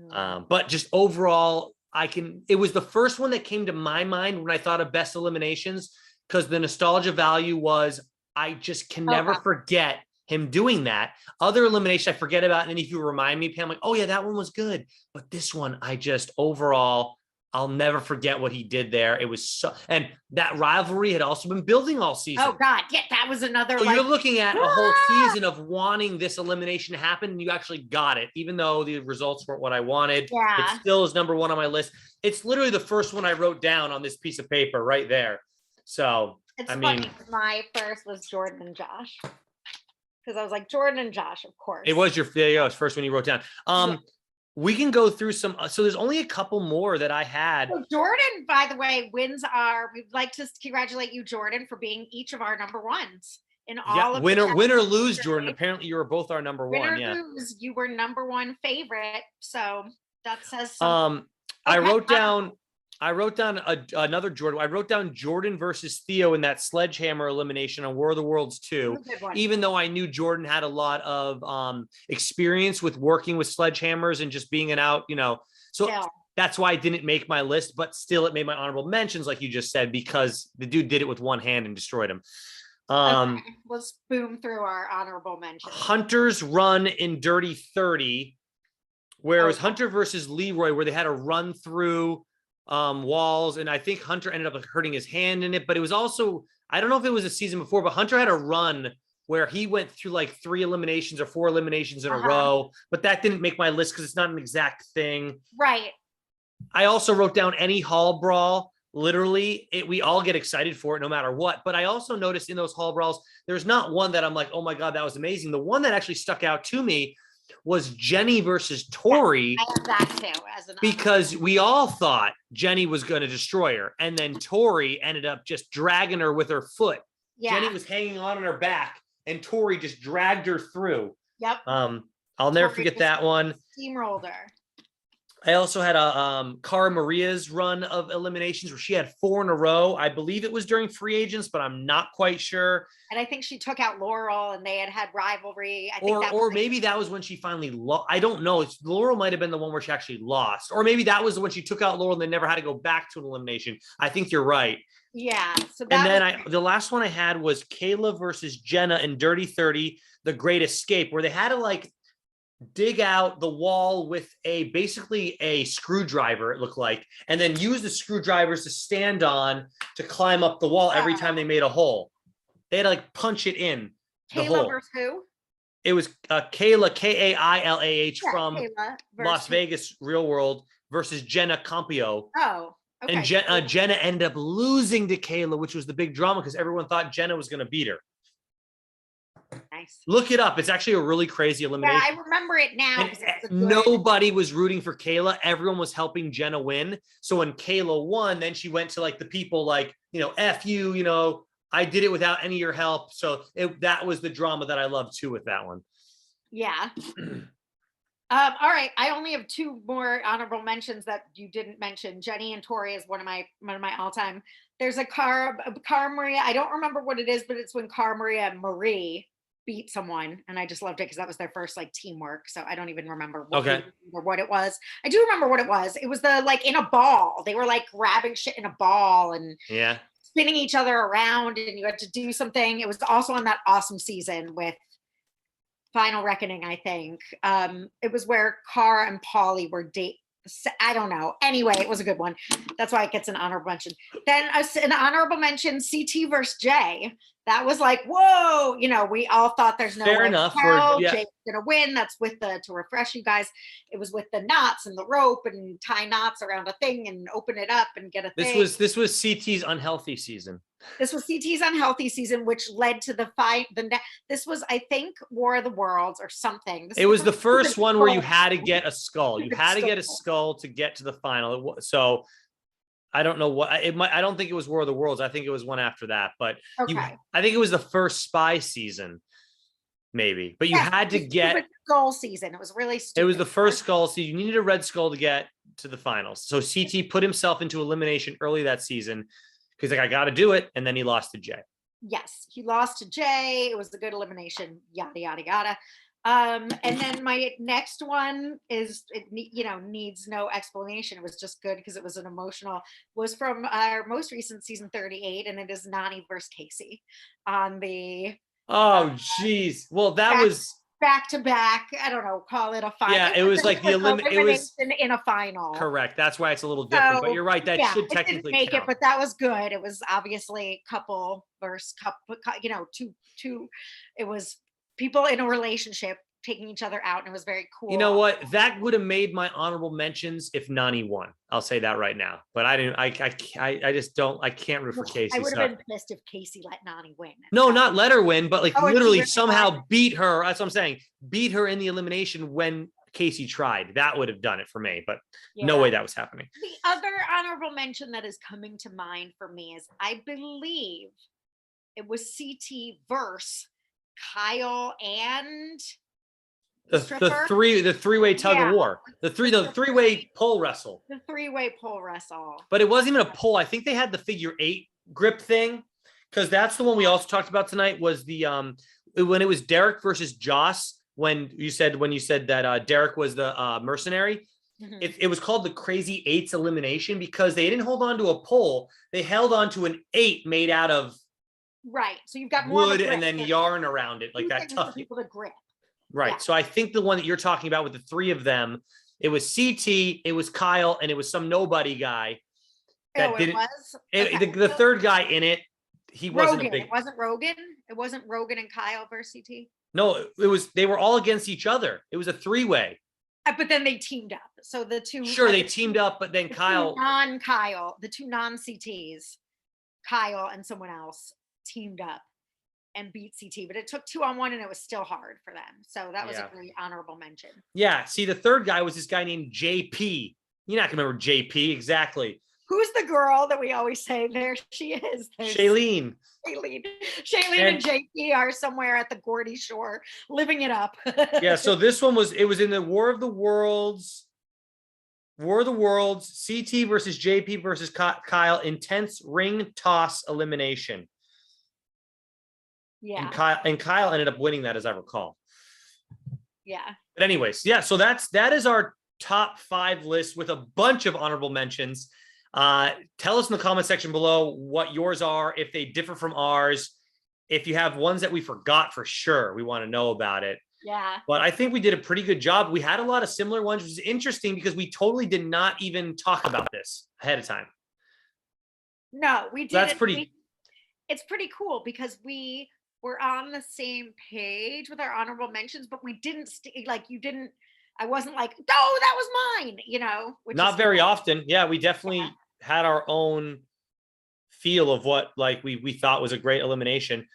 A: But just overall, it was the first one that came to my mind when I thought of best eliminations, because the nostalgia value was, I just can never forget him doing that. Other elimination I forget about, and then if you remind me, Pam, like, oh yeah, that one was good. But this one, overall, I'll never forget what he did there. It was so, and that rivalry had also been building all season.
B: Oh God, yeah, that was another.
A: So you're looking at a whole season of wanting this elimination to happen, and you actually got it, even though the results weren't what I wanted.
B: Yeah.
A: It still is number 1 on my list. It's literally the first one I wrote down on this piece of paper right there. So
B: it's funny. My first was Jordan and Josh, because I was like, Jordan and Josh, of course.
A: It was your first one you wrote down. We can go through some. So there's only a couple more that I had.
B: So Jordan, by the way, we'd like to congratulate you, Jordan, for being each of our number 1s in all of
A: win or lose, Jordan. Apparently you were both our number 1.
B: Win or lose, you were number 1 favorite. So that says something.
A: I wrote down another Jordan. I wrote down Jordan versus Theo in that sledgehammer elimination on War of the Worlds 2. Even though I knew Jordan had a lot of experience with working with sledgehammers and just being that's why I didn't make my list, but still it made my honorable mentions, like you just said, because the dude did it with one hand and destroyed him.
B: Let's boom through our honorable mentions.
A: Hunter's run in Dirty 30, where it was Hunter versus Leroy, where they had to run through walls, and I think Hunter ended up hurting his hand in it, but it was also, I don't know if it was a season before, but Hunter had a run where he went through like 3 eliminations or 4 eliminations in a row, but that didn't make my list because it's not an exact thing.
B: Right.
A: I also wrote down any hall brawl. Literally, we all get excited for it no matter what, but I also noticed in those hall brawls, there's not one that I'm like, oh my God, that was amazing. The one that actually stuck out to me was Jenny versus Tori.
B: I have that too,
A: because we all thought Jenny was going to destroy her, and then Tori ended up just dragging her with her foot. Yeah. Jenny was hanging on her back, and Tori just dragged her through.
B: Yep.
A: I'll never forget that one.
B: Steamrolled her.
A: I also had a Cara Maria's run of eliminations where she had 4 in a row. I believe it was during free agents, but I'm not quite sure.
B: And I think she took out Laurel, and they had rivalry.
A: Or maybe that was when she finally lost. I don't know. Laurel might have been the one where she actually lost. Or maybe that was when she took out Laurel and they never had to go back to an elimination. I think you're right.
B: Yeah. So
A: the last one I had was Kayla versus Jenna in Dirty 30, The Great Escape, where they had to like dig out the wall with basically a screwdriver, it looked like, and then use the screwdrivers to stand on to climb up the wall every time they made a hole. They had to like punch it in the hole.
B: Kayla versus who?
A: It was Kayla, Kailah, from Las Vegas Real World versus Jenna Campio.
B: Oh, okay.
A: And Jenna ended up losing to Kayla, which was the big drama because everyone thought Jenna was going to beat her.
B: Nice.
A: Look it up. It's actually a really crazy elimination.
B: Yeah, I remember it now.
A: Nobody was rooting for Kayla. Everyone was helping Jenna win. So when Kayla won, then she went to like the people like, F you, I did it without any of your help. So that was the drama that I loved too with that one.
B: Yeah. All right. I only have two more honorable mentions that you didn't mention. Jenny and Tori is one of my all-time. There's a Cara Maria. I don't remember what it is, but it's when Cara Maria and Marie beat someone, and I just loved it because that was their first like teamwork. So I don't even remember what it was. I do remember what it was. It was the like in a ball. They were like grabbing shit in a ball and
A: yeah,
B: spinning each other around, and you had to do something. It was also on that awesome season with Final Reckoning, I think. It was where Cara and Paulie were dating. I don't know. Anyway, it was a good one. That's why it gets an honorable mention. Then an honorable mention, CT versus Jay. That was like, whoa, you know, we all thought there's no
A: fair
B: way
A: enough.
B: Jay's gonna win. That's with to refresh you guys. It was with the knots and the rope and tie knots around a thing and open it up and get a thing.
A: This was CT's unhealthy season.
B: This was CT's unhealthy season, which led to the fight. This was, I think, War of the Worlds or something.
A: It was the first one where you had to get a skull. You had to get a skull to get to the final. So I don't know what it might. I don't think it was War of the Worlds. I think it was one after that. But I think it was the first spy season, maybe. But you had to get
B: skull season. It was really stupid.
A: It was the first skull season. You needed a red skull to get to the finals. So CT put himself into elimination early that season. He's like, I got to do it. And then he lost to Jay.
B: Yes, he lost to Jay. It was a good elimination, yada, yada, yada. And then my next one is, needs no explanation. It was just good because it was was from our most recent season 38. And it is Nani versus Casey on the.
A: Oh, geez. Well, that was.
B: Back to back, I don't know, call it a final.
A: Yeah, it was like the
B: elimination in a final.
A: Correct. That's why it's a little different. So, but you're right. That should technically
B: make
A: count.
B: it, but that was good. It was obviously couple versus couple. Two. It was people in a relationship taking each other out, and it was very cool.
A: You know what? That would have made my honorable mentions if Nani won. I'll say that right now. But I didn't. I just don't. I can't root for Casey.
B: I would have been pissed if Casey let Nani win.
A: No, not let her win, but like literally somehow beat her. That's what I'm saying. Beat her in the elimination when Casey tried. That would have done it for me. But no way that was happening.
B: The other honorable mention that is coming to mind for me is I believe it was CT versus Kyle and.
A: The three-way tug of war, the three-way pole wrestle.
B: The three-way pole wrestle.
A: But it wasn't even a pole. I think they had the figure 8 grip thing, because that's the one we also talked about tonight. Was the when it was Derek versus Joss, when you said that Derek was the mercenary. Mm-hmm. It was called the Crazy Eights elimination because they didn't hold on to a pole. They held on to an 8 made out of
B: so you've got more
A: wood and then yarn around it, like that tough
B: people to grip.
A: Right. Yeah. So I think the one that you're talking about with the 3 of them, it was CT, it was Kyle, and it was some nobody guy.
B: That
A: the third guy in it, he wasn't
B: Rogan. It wasn't Rogan. It wasn't Rogan and Kyle versus CT.
A: No, it was. They were all against each other. It was a 3-way.
B: But then they teamed up. So the two.
A: Sure, they teamed up, but then Kyle.
B: The two non-CTs, Kyle and someone else teamed up and beat CT, but it took 2-on-1 and it was still hard for them. So that was a really honorable mention.
A: Yeah. See, the third guy was this guy named JP. You're not gonna remember JP exactly.
B: Who's the girl that we always say? There she is.
A: Shailene.
B: Shailene and JP are somewhere at the Gordy Shore living it up.
A: Yeah. So this one was in the War of the Worlds. CT versus JP versus Kyle, intense ring toss elimination.
B: Yeah.
A: And Kyle ended up winning that, as I recall.
B: Yeah.
A: But anyways, yeah. So that is our top 5 list with a bunch of honorable mentions. Tell us in the comment section below what yours are, if they differ from ours. If you have ones that we forgot, for sure, we want to know about it.
B: Yeah.
A: But I think we did a pretty good job. We had a lot of similar ones, which is interesting because we totally did not even talk about this ahead of time.
B: No, we did.
A: That's pretty.
B: It's pretty cool because we're on the same page with our honorable mentions, but we didn't I wasn't like, oh, that was mine,
A: Not very often. Yeah, we definitely had our own feel of what we thought was a great elimination.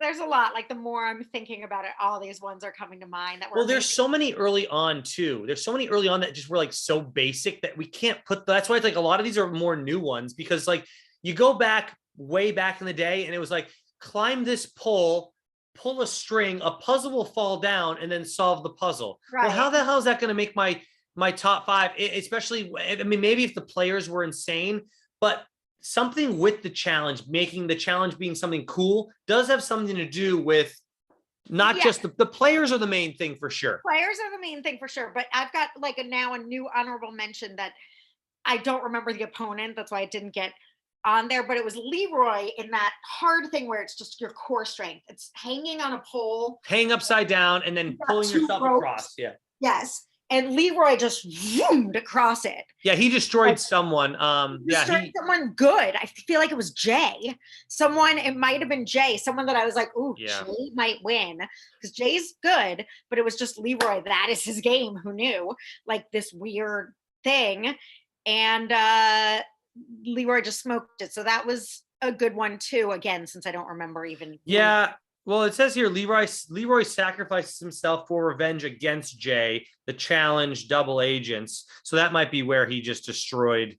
B: There's a lot. Like the more I'm thinking about it, all these ones are coming to mind that were.
A: Well, there's so many early on too. There's so many early on that just were like so basic that we can't put. That's why it's like a lot of these are more new ones because like you go back way back in the day, and it was like, climb this pole, pull a string, a puzzle will fall down, and then solve the puzzle.
B: Right.
A: Well, how the hell is that going to make my top five? Especially, I mean, maybe if the players were insane, but something with the challenge, making the challenge being something cool, does have something to do with not just the players are the main thing for sure.
B: Players are the main thing for sure. But I've got like now a new honorable mention that I don't remember the opponent. That's why it didn't get on there. But it was Leroy in that hard thing where it's just your core strength. It's hanging on a pole,
A: hang upside down, and then pulling yourself across. Yeah.
B: Yes. And Leroy just zoomed across it.
A: Yeah, he destroyed someone.
B: Someone good. I feel like it was Jay. It might have been Jay. Someone that I was like, ooh, Jay might win. Because Jay's good, but it was just Leroy. That is his game. Who knew? Like this weird thing. And Leroy just smoked it. So that was a good one too. Again, since I don't remember even.
A: Yeah. Well, it says here, Leroy sacrifices himself for revenge against Jay, the challenge double agents. So that might be where he just destroyed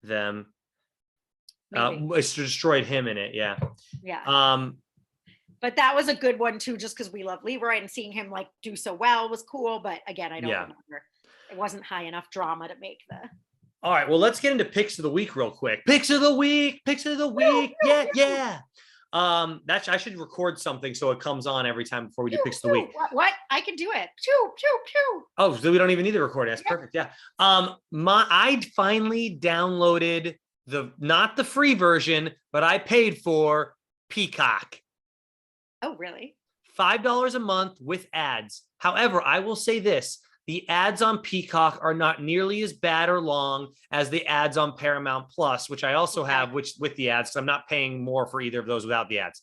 A: them. It's destroyed him in it. Yeah.
B: Yeah. But that was a good one too, just because we love Leroy and seeing him like do so well was cool. But again, I don't remember. It wasn't high enough drama to make the.
A: All right. Well, let's get into picks of the week real quick. Picks of the week. Yeah. I should record something so it comes on every time before we do picks of the week.
B: What? I can do it.
A: Oh, so we don't even need to record it. That's perfect. Yeah. I finally downloaded not the free version, but I paid for Peacock.
B: Oh, really?
A: $5 a month with ads. However, I will say this. The ads on Peacock are not nearly as bad or long as the ads on Paramount Plus, which I also have, which with the ads, because I'm not paying more for either of those without the ads.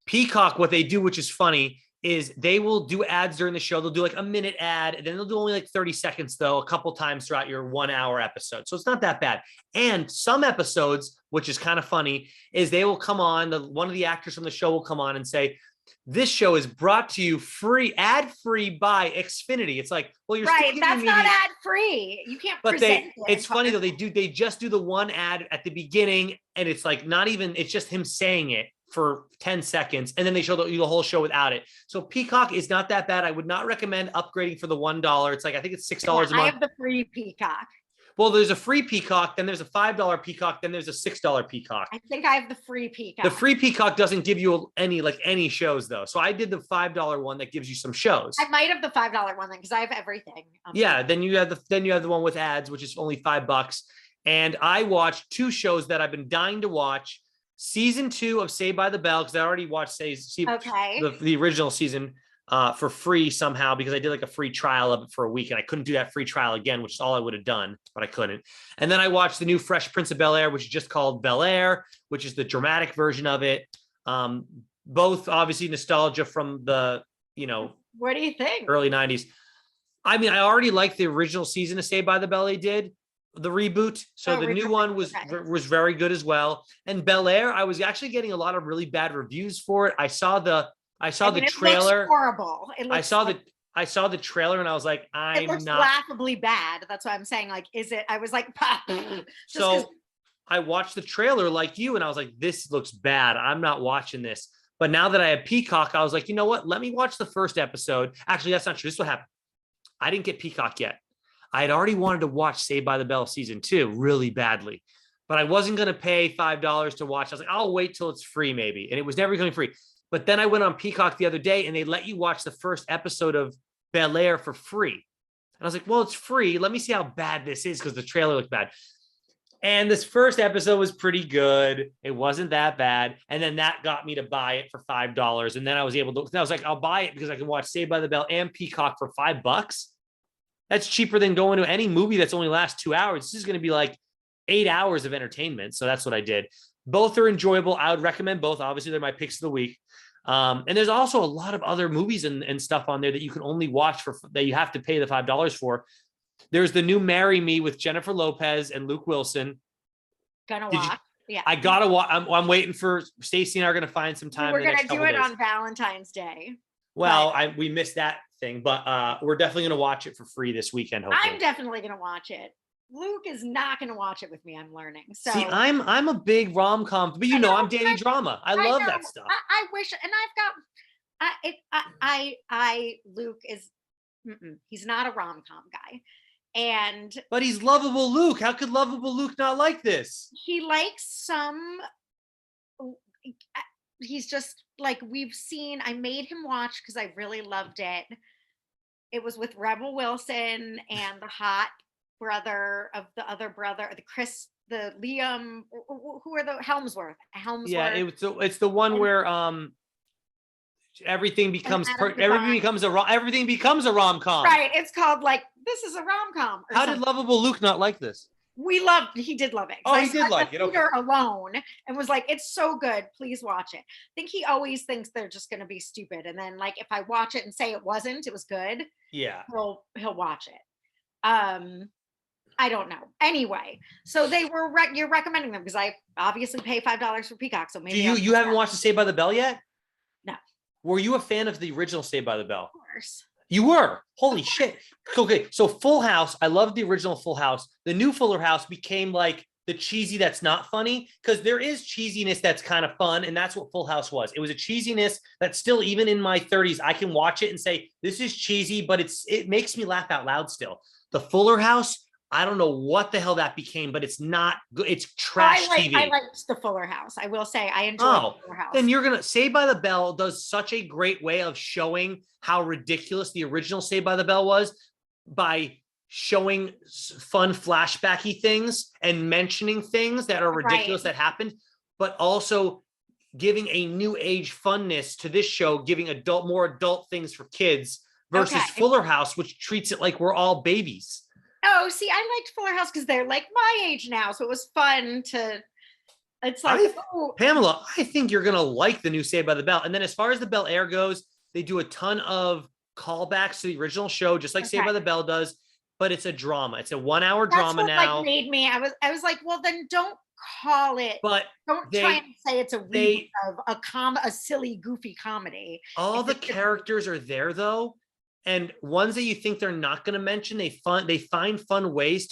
A: Peacock, what they do, which is funny, is they will do ads during the show. They'll do like a minute ad, and then they'll do only like 30 seconds, though, a couple times throughout your 1 hour episode. So it's not that bad. And some episodes, which is kind of funny, is they will come on, one of the actors from the show will come on and say, this show is brought to you ad-free by Xfinity. It's like, well, you're
B: right. That's not ad-free. You can't.
A: But it's funny though. They just do the one ad at the beginning, and it's like not even. It's just him saying it for 10 seconds, and then they show the whole show without it. So Peacock is not that bad. I would not recommend upgrading for the $1. It's like I think it's $6 a month.
B: I have the free Peacock.
A: Well, there's a free Peacock, then there's a $5 Peacock, then there's a $6 Peacock.
B: I think I have the free Peacock.
A: The free Peacock doesn't give you any shows though. So I did the $5 one that gives you some shows.
B: I might have the $5 one then because I have everything.
A: Yeah, then you have the one with ads, which is only $5. And I watched 2 shows that I've been dying to watch. Season 2 of Saved by the Bell, because I already watched the original season for free somehow, because I did like a free trial of it for a week, and I couldn't do that free trial again, which is all I would have done, but I couldn't. And then I watched the new Fresh Prince of Bel-Air, which is just called Bel-Air, which is the dramatic version of it. Both obviously nostalgia from the,
B: what do you think?
A: Early 90s. I mean, I already liked the original season of Saved by the Bell they did, the reboot. So the new one was very good as well. And Bel-Air, I was actually getting a lot of really bad reviews for it. I saw the trailer.
B: It looks horrible.
A: I saw the trailer and I was like,
B: it looks laughably bad. That's what I'm saying. Like, is it? I was like,
A: so I watched the trailer like you, and I was like, this looks bad. I'm not watching this. But now that I have Peacock, I was like, you know what? Let me watch the first episode. Actually, that's not true. This is what happened. I didn't get Peacock yet. I had already wanted to watch Saved by the Bell season 2 really badly, but I wasn't going to pay $5 to watch. I was like, I'll wait till it's free maybe. And it was never going free. But then I went on Peacock the other day and they let you watch the first episode of Bel-Air for free. And I was like, well, it's free. Let me see how bad this is, because the trailer looked bad. And this first episode was pretty good. It wasn't that bad. And then that got me to buy it for $5. And then I was like, I'll buy it because I can watch Saved by the Bell and Peacock for $5. That's cheaper than going to any movie that's only lasts 2 hours. This is going to be like 8 hours of entertainment. So that's what I did. Both are enjoyable. I would recommend both. Obviously, they're my picks of the week. And there's also a lot of other movies and stuff on there that you can only watch that you have to pay the $5 for. There's the new Marry Me with Jennifer Lopez and Luke Wilson.
B: Gonna watch. Yeah.
A: I gotta watch. I'm waiting for Stacey and I are gonna find some time.
B: We're gonna do it on Valentine's Day.
A: Well, we missed that thing, but we're definitely gonna watch it for free this weekend. Hopefully.
B: I'm definitely gonna watch it. Luke is not going to watch it with me. I'm learning. So
A: See, I'm a big rom-com, but you know, I'm Danny Drama. I love
B: know.
A: that stuff.
B: I wish, and Luke is, he's not a rom-com guy. And
A: But he's lovable Luke. How could lovable Luke not like this?
B: he likes some, he's just like, we've seen, I made him watch because I really loved it. It was with Rebel Wilson and the hot brother of the other brother, the Liam, who are the Helmsworth?
A: Yeah, it's the one where everything becomes everything becomes a rom-com.
B: Right. It's called like, this is a rom-com.
A: How did lovable Luke not like this?
B: He did love it.
A: Oh, he did like it. Okay.
B: Alone and was like, it's so good. Please watch it. I think he always thinks they're just going to be stupid. And then like, if I watch it and say it was good.
A: Yeah.
B: He'll watch it. I don't know. Anyway, so you're recommending them because I obviously pay $5 for Peacock. So maybe
A: you haven't watched the Saved by the Bell yet?
B: No.
A: Were you a fan of the original Saved by the Bell?
B: Of course.
A: You were. Holy shit. Okay, so Full House. I love the original Full House. The new Fuller House became like the cheesy that's not funny, because there is cheesiness that's kind of fun, and that's what Full House was. It was a cheesiness that still, even in my 30s, I can watch it and say, this is cheesy, but it makes me laugh out loud still. The Fuller House, I don't know what the hell that became, but it's not good. It's trash TV.
B: I liked the Fuller House. I will say I enjoyed the Fuller House.
A: Then you're going to, Saved by the Bell does such a great way of showing how ridiculous the original Saved by the Bell was by showing fun flashbacky things and mentioning things that are ridiculous that happened, but also giving a new age funness to this show, giving more adult things for kids versus Fuller House, which treats it like we're all babies.
B: Oh, see, I liked Fuller House because they're like my age now. So it was fun to, it's like,
A: Pamela, I think you're going to like the new Saved by the Bell. And then as far as the Bel Air goes, they do a ton of callbacks to the original show, just like Saved by the Bell does, but it's a drama. It's a 1 hour drama now.
B: Like made me, I was like, well, then don't call it,
A: but
B: don't try and say it's a reboot of a silly, goofy comedy.
A: All the characters are there though. And ones that you think they're not going to mention, they find fun ways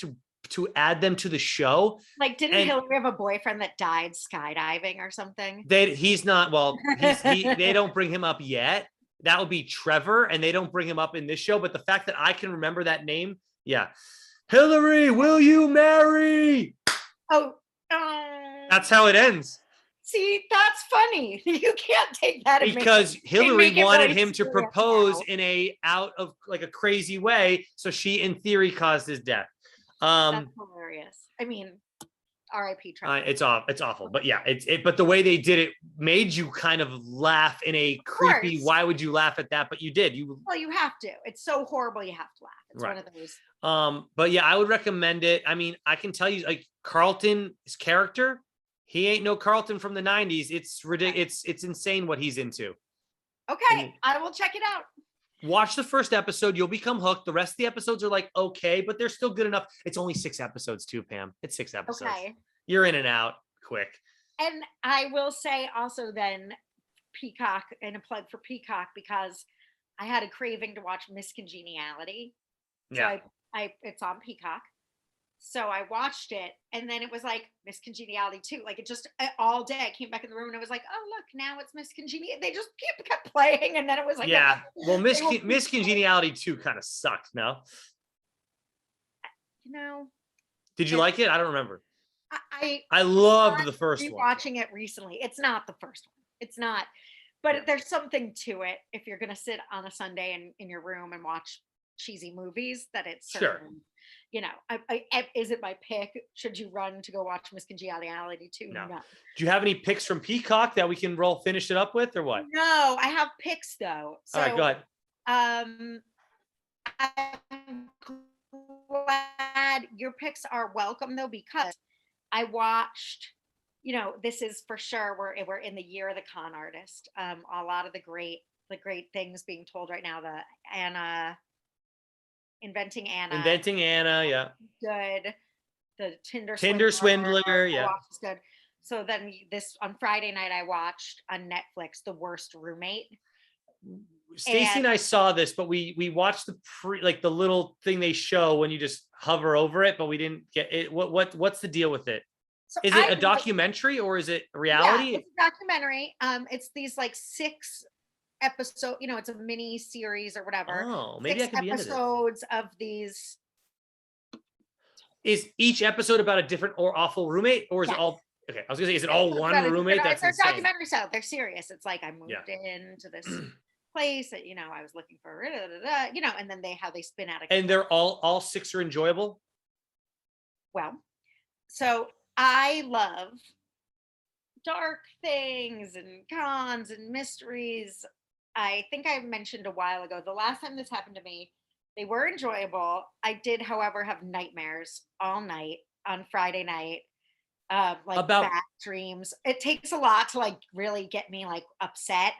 A: to add them to the show.
B: Like, didn't Hillary have a boyfriend that died skydiving or something?
A: He's not. Well, they don't bring him up yet. That would be Trevor, and they don't bring him up in this show. But the fact that I can remember that name, yeah, Hillary, will you marry?
B: Oh,
A: that's how it ends.
B: See, that's funny. You can't take that
A: because Hillary wanted him to propose in a out of like a crazy way, so she in theory caused his death.
B: That's hilarious. I mean, R.I.P. Trevor.
A: It's awful, but yeah, but the way they did it made you kind of laugh in a creepy. Why would you laugh at that? But you did.
B: Well, you have to. It's so horrible, you have to laugh. It's one of those.
A: But yeah, I would recommend it. I mean, I can tell you, like Carlton's character. He ain't no Carlton from the 90s. It's ridiculous. It's insane what he's into.
B: Okay, I will check it out.
A: Watch the first episode. You'll become hooked. The rest of the episodes are like, okay, but they're still good enough. It's only 6 episodes too, Pam. It's 6 episodes. Okay. You're in and out quick.
B: And I will say also then Peacock, and a plug for Peacock, because I had a craving to watch Miss Congeniality.
A: Yeah.
B: So it's on Peacock. So I watched it, and then it was like Miss Congeniality 2. Like, it just all day I came back in the room and I was like, oh, look, now it's Miss Congeniality. They just kept playing, and then it was like,
A: yeah. Well, Miss Congeniality 2 kind of sucked, no?
B: You know.
A: Did you like it? I don't remember.
B: I
A: loved the first one.
B: Watching it recently. It's not the first one. It's not. But there's something to it if you're going to sit on a Sunday in your room and watch cheesy movies, that it's certain. You know, is it my pick? Should you run to go watch Miss Congeniality 2?
A: No. Do you have any picks from Peacock that we can finish it up with, or what?
B: No, I have picks though. So,
A: all right, go ahead.
B: I'm glad your picks are welcome though, because I watched, you know, this is for sure, we're in the year of the con artist. A lot of the great things being told right now, Inventing Anna,
A: yeah.
B: Good. The
A: Tinder Swindler, yeah.
B: Is good. So then on Friday night, I watched on Netflix The Worst Roommate.
A: Stacey and I saw this, but we watched the little thing they show when you just hover over it, but we didn't get it. What's the deal with it?
B: So
A: Is it a documentary or is it reality?
B: Yeah, it's a documentary. It's these like 6 episode, it's a mini series or whatever.
A: Oh, maybe I
B: 6
A: could be into this.
B: episodes of these.
A: Is each episode about a different or awful roommate, or is it all? Okay, I was gonna say, is it all one roommate? That's
B: They're
A: insane.
B: documentary style. They're serious. It's like I moved into this place that I was looking for, and then how they spin out.
A: And they're all 6 are enjoyable.
B: Well, so I love dark things and cons and mysteries. I think I mentioned a while ago, the last time this happened to me, they were enjoyable. I did, however, have nightmares all night on Friday night. Like
A: About
B: bad dreams. It takes a lot to like really get me like upset.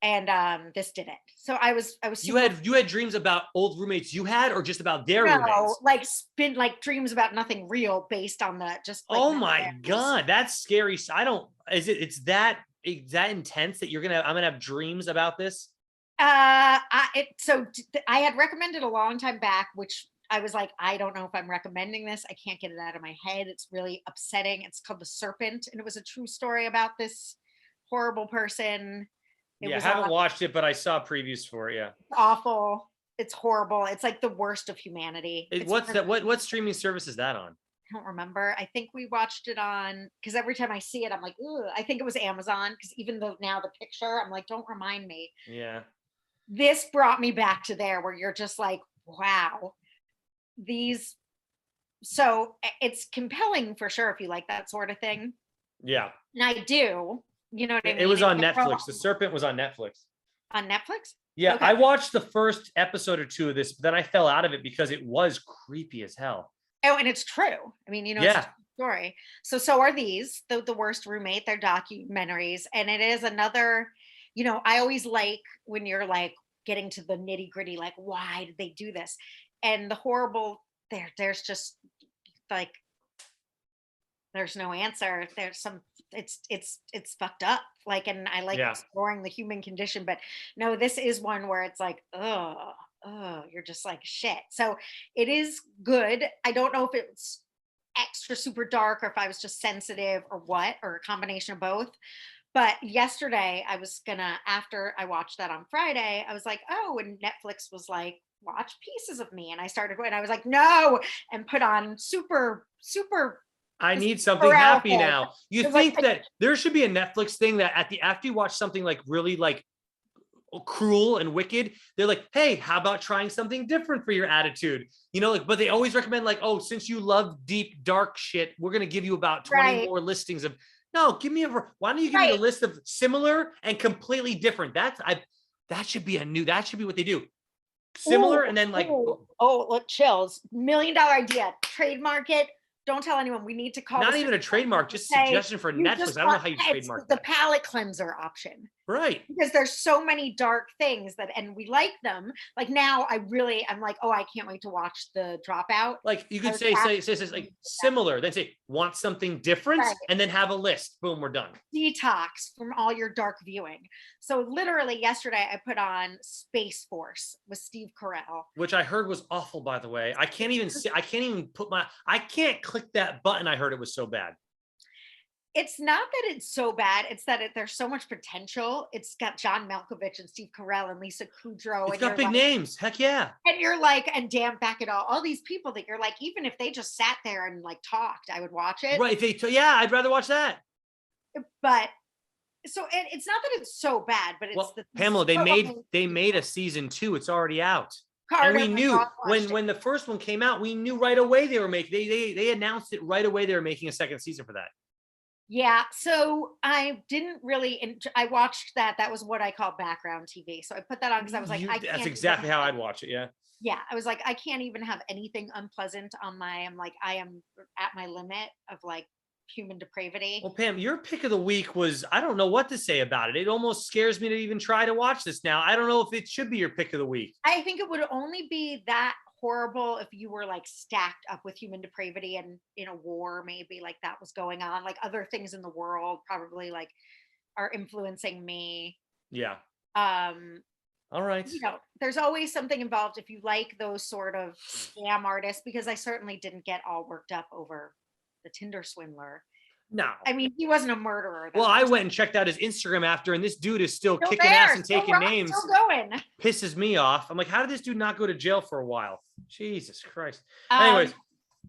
B: And this didn't. So I was
A: you had dreams about old roommates you had, or just about their roommates?
B: Like dreams about nothing real based on the just like,
A: oh my god, that's scary. I don't it's that intense that I'm gonna have dreams about this?
B: I had recommended a long time back, which I was like, I don't know if I'm recommending this. I can't get it out of my head. It's really upsetting. It's called The Serpent, and it was a true story about this horrible person.
A: I haven't watched it, but I saw previews for it. Yeah,
B: awful. It's horrible. It's like the worst of humanity.
A: What's that? What streaming service is that on?
B: I don't remember. I think we watched it on, because every time I see it, I'm like, ugh. I think it was Amazon, because even though now the picture, I'm like, don't remind me.
A: Yeah.
B: This brought me back to there where you're just like, wow. So it's compelling for sure if you like that sort of thing.
A: Yeah.
B: And I do. You know what I mean?
A: It was on Netflix. The Serpent was on Netflix.
B: On Netflix?
A: Yeah,
B: okay.
A: I watched the first episode or 2 of this, but then I fell out of it because it was creepy as hell.
B: Oh, and it's true. I mean, it's a story. So are these the worst roommate? They're documentaries, and it is another. I always like when you're like getting to the nitty gritty, like why did they do this, and the horrible. There's just like there's no answer. There's some. It's fucked up. Like, and I like exploring the human condition, but no, this is one where it's like, oh, you're just like shit. So it is good. I don't know if it's extra super dark or if I was just sensitive or what, or a combination of both. But yesterday I was after I watched that on Friday, I was like, oh, and Netflix was like, watch Pieces of Me. And I started, and I was like, no, and put on super
A: I need something happy now. You think that there should be a Netflix thing that after you watch something like really like cruel and wicked, they're like, hey, how about trying something different for your attitude? But they always recommend like, oh, since you love deep, dark shit, we're going to give you about 20 more listings of, no, why don't you give me a list of similar and completely different? That should be that should be what they do. Similar. And then like,
B: look, chills. $1 million idea. Trademark it. Don't tell anyone. We need to call.
A: Not even a trademark, just suggestion for Netflix. I don't know how you trademark
B: the palate cleanser option.
A: Right.
B: Because there's so many dark things and we like them. Like now I'm like, oh, I can't wait to watch The Dropout.
A: Like you could say like similar, then say want something different, and then have a list. Boom, we're done. Detox
B: from all your dark viewing. So literally yesterday I put on Space Force with Steve Carell.
A: Which I heard was awful, by the way. I can't even click that button. I heard it was so bad.
B: It's not that it's so bad. It's that there's so much potential. It's got John Malkovich and Steve Carell and Lisa Kudrow.
A: It's got big names. Heck yeah.
B: And you're like, and Dan Beckett, all these people that you're like, even if they just sat there and like talked, I would watch it.
A: Right. I'd rather watch that.
B: But so it's not that it's so bad, but it's
A: Pamela, they made a season 2. It's already out. Carter, and we knew when the first one came out, we knew right away they were making. They announced it right away. They were making a second season for that.
B: Yeah, so I didn't really. I watched that. That was what I call background TV. So I put that on because I was like,
A: that's exactly how I'd watch it. Yeah.
B: Yeah, I was like, I can't even have anything unpleasant on I am at my limit of like human depravity.
A: Well, Pam, your pick of the week was, I don't know what to say about it. It almost scares me to even try to watch this now. I don't know if it should be your pick of the week.
B: I think it would only be that horrible if you were like stacked up with human depravity and in a war, maybe like that was going on, like other things in the world probably like are influencing me.
A: Yeah. All right.
B: You know, there's always something involved if you like those sort of scam artists, because I certainly didn't get all worked up over the Tinder swindler.
A: No.
B: I mean, he wasn't a murderer, though.
A: Well, I went and checked out his Instagram after, and this dude is still
B: Still
A: kicking
B: there,
A: ass and
B: still
A: taking names.
B: still going.
A: Pisses me off. I'm like, how did this dude not go to jail for a while? Jesus Christ.
B: Um,
A: Anyways,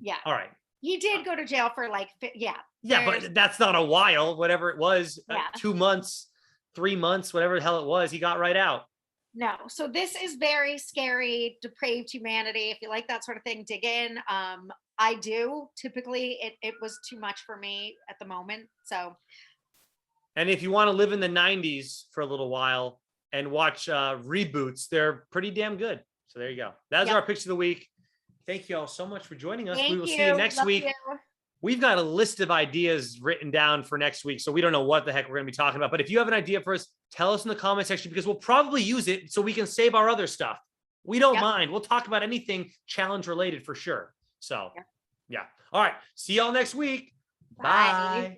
B: yeah,
A: all right.
B: he did go to jail for like,
A: Yeah,
B: there's-
A: but that's not a while. Whatever it was,
B: Yeah.
A: 2 months, 3 months, whatever the hell it was, he got right out.
B: no. So this is very scary, depraved humanity. If you like that sort of thing, dig in. I do. Typically, it was too much for me at the moment. So
A: And if you want to live in the 90s for a little while and watch reboots, they're pretty damn good. So there you go. That's our picks of the week. Thank you all so much for joining us. We will see you next week. We've got a list of ideas written down for next week, so we don't know what the heck we're going to be talking about. But if you have an idea for us, tell us in the comment section, because we'll probably use it so we can save our other stuff. We don't mind. We'll talk about anything challenge related for sure. So, yeah. All right. See y'all next week.
B: Bye.
A: Bye.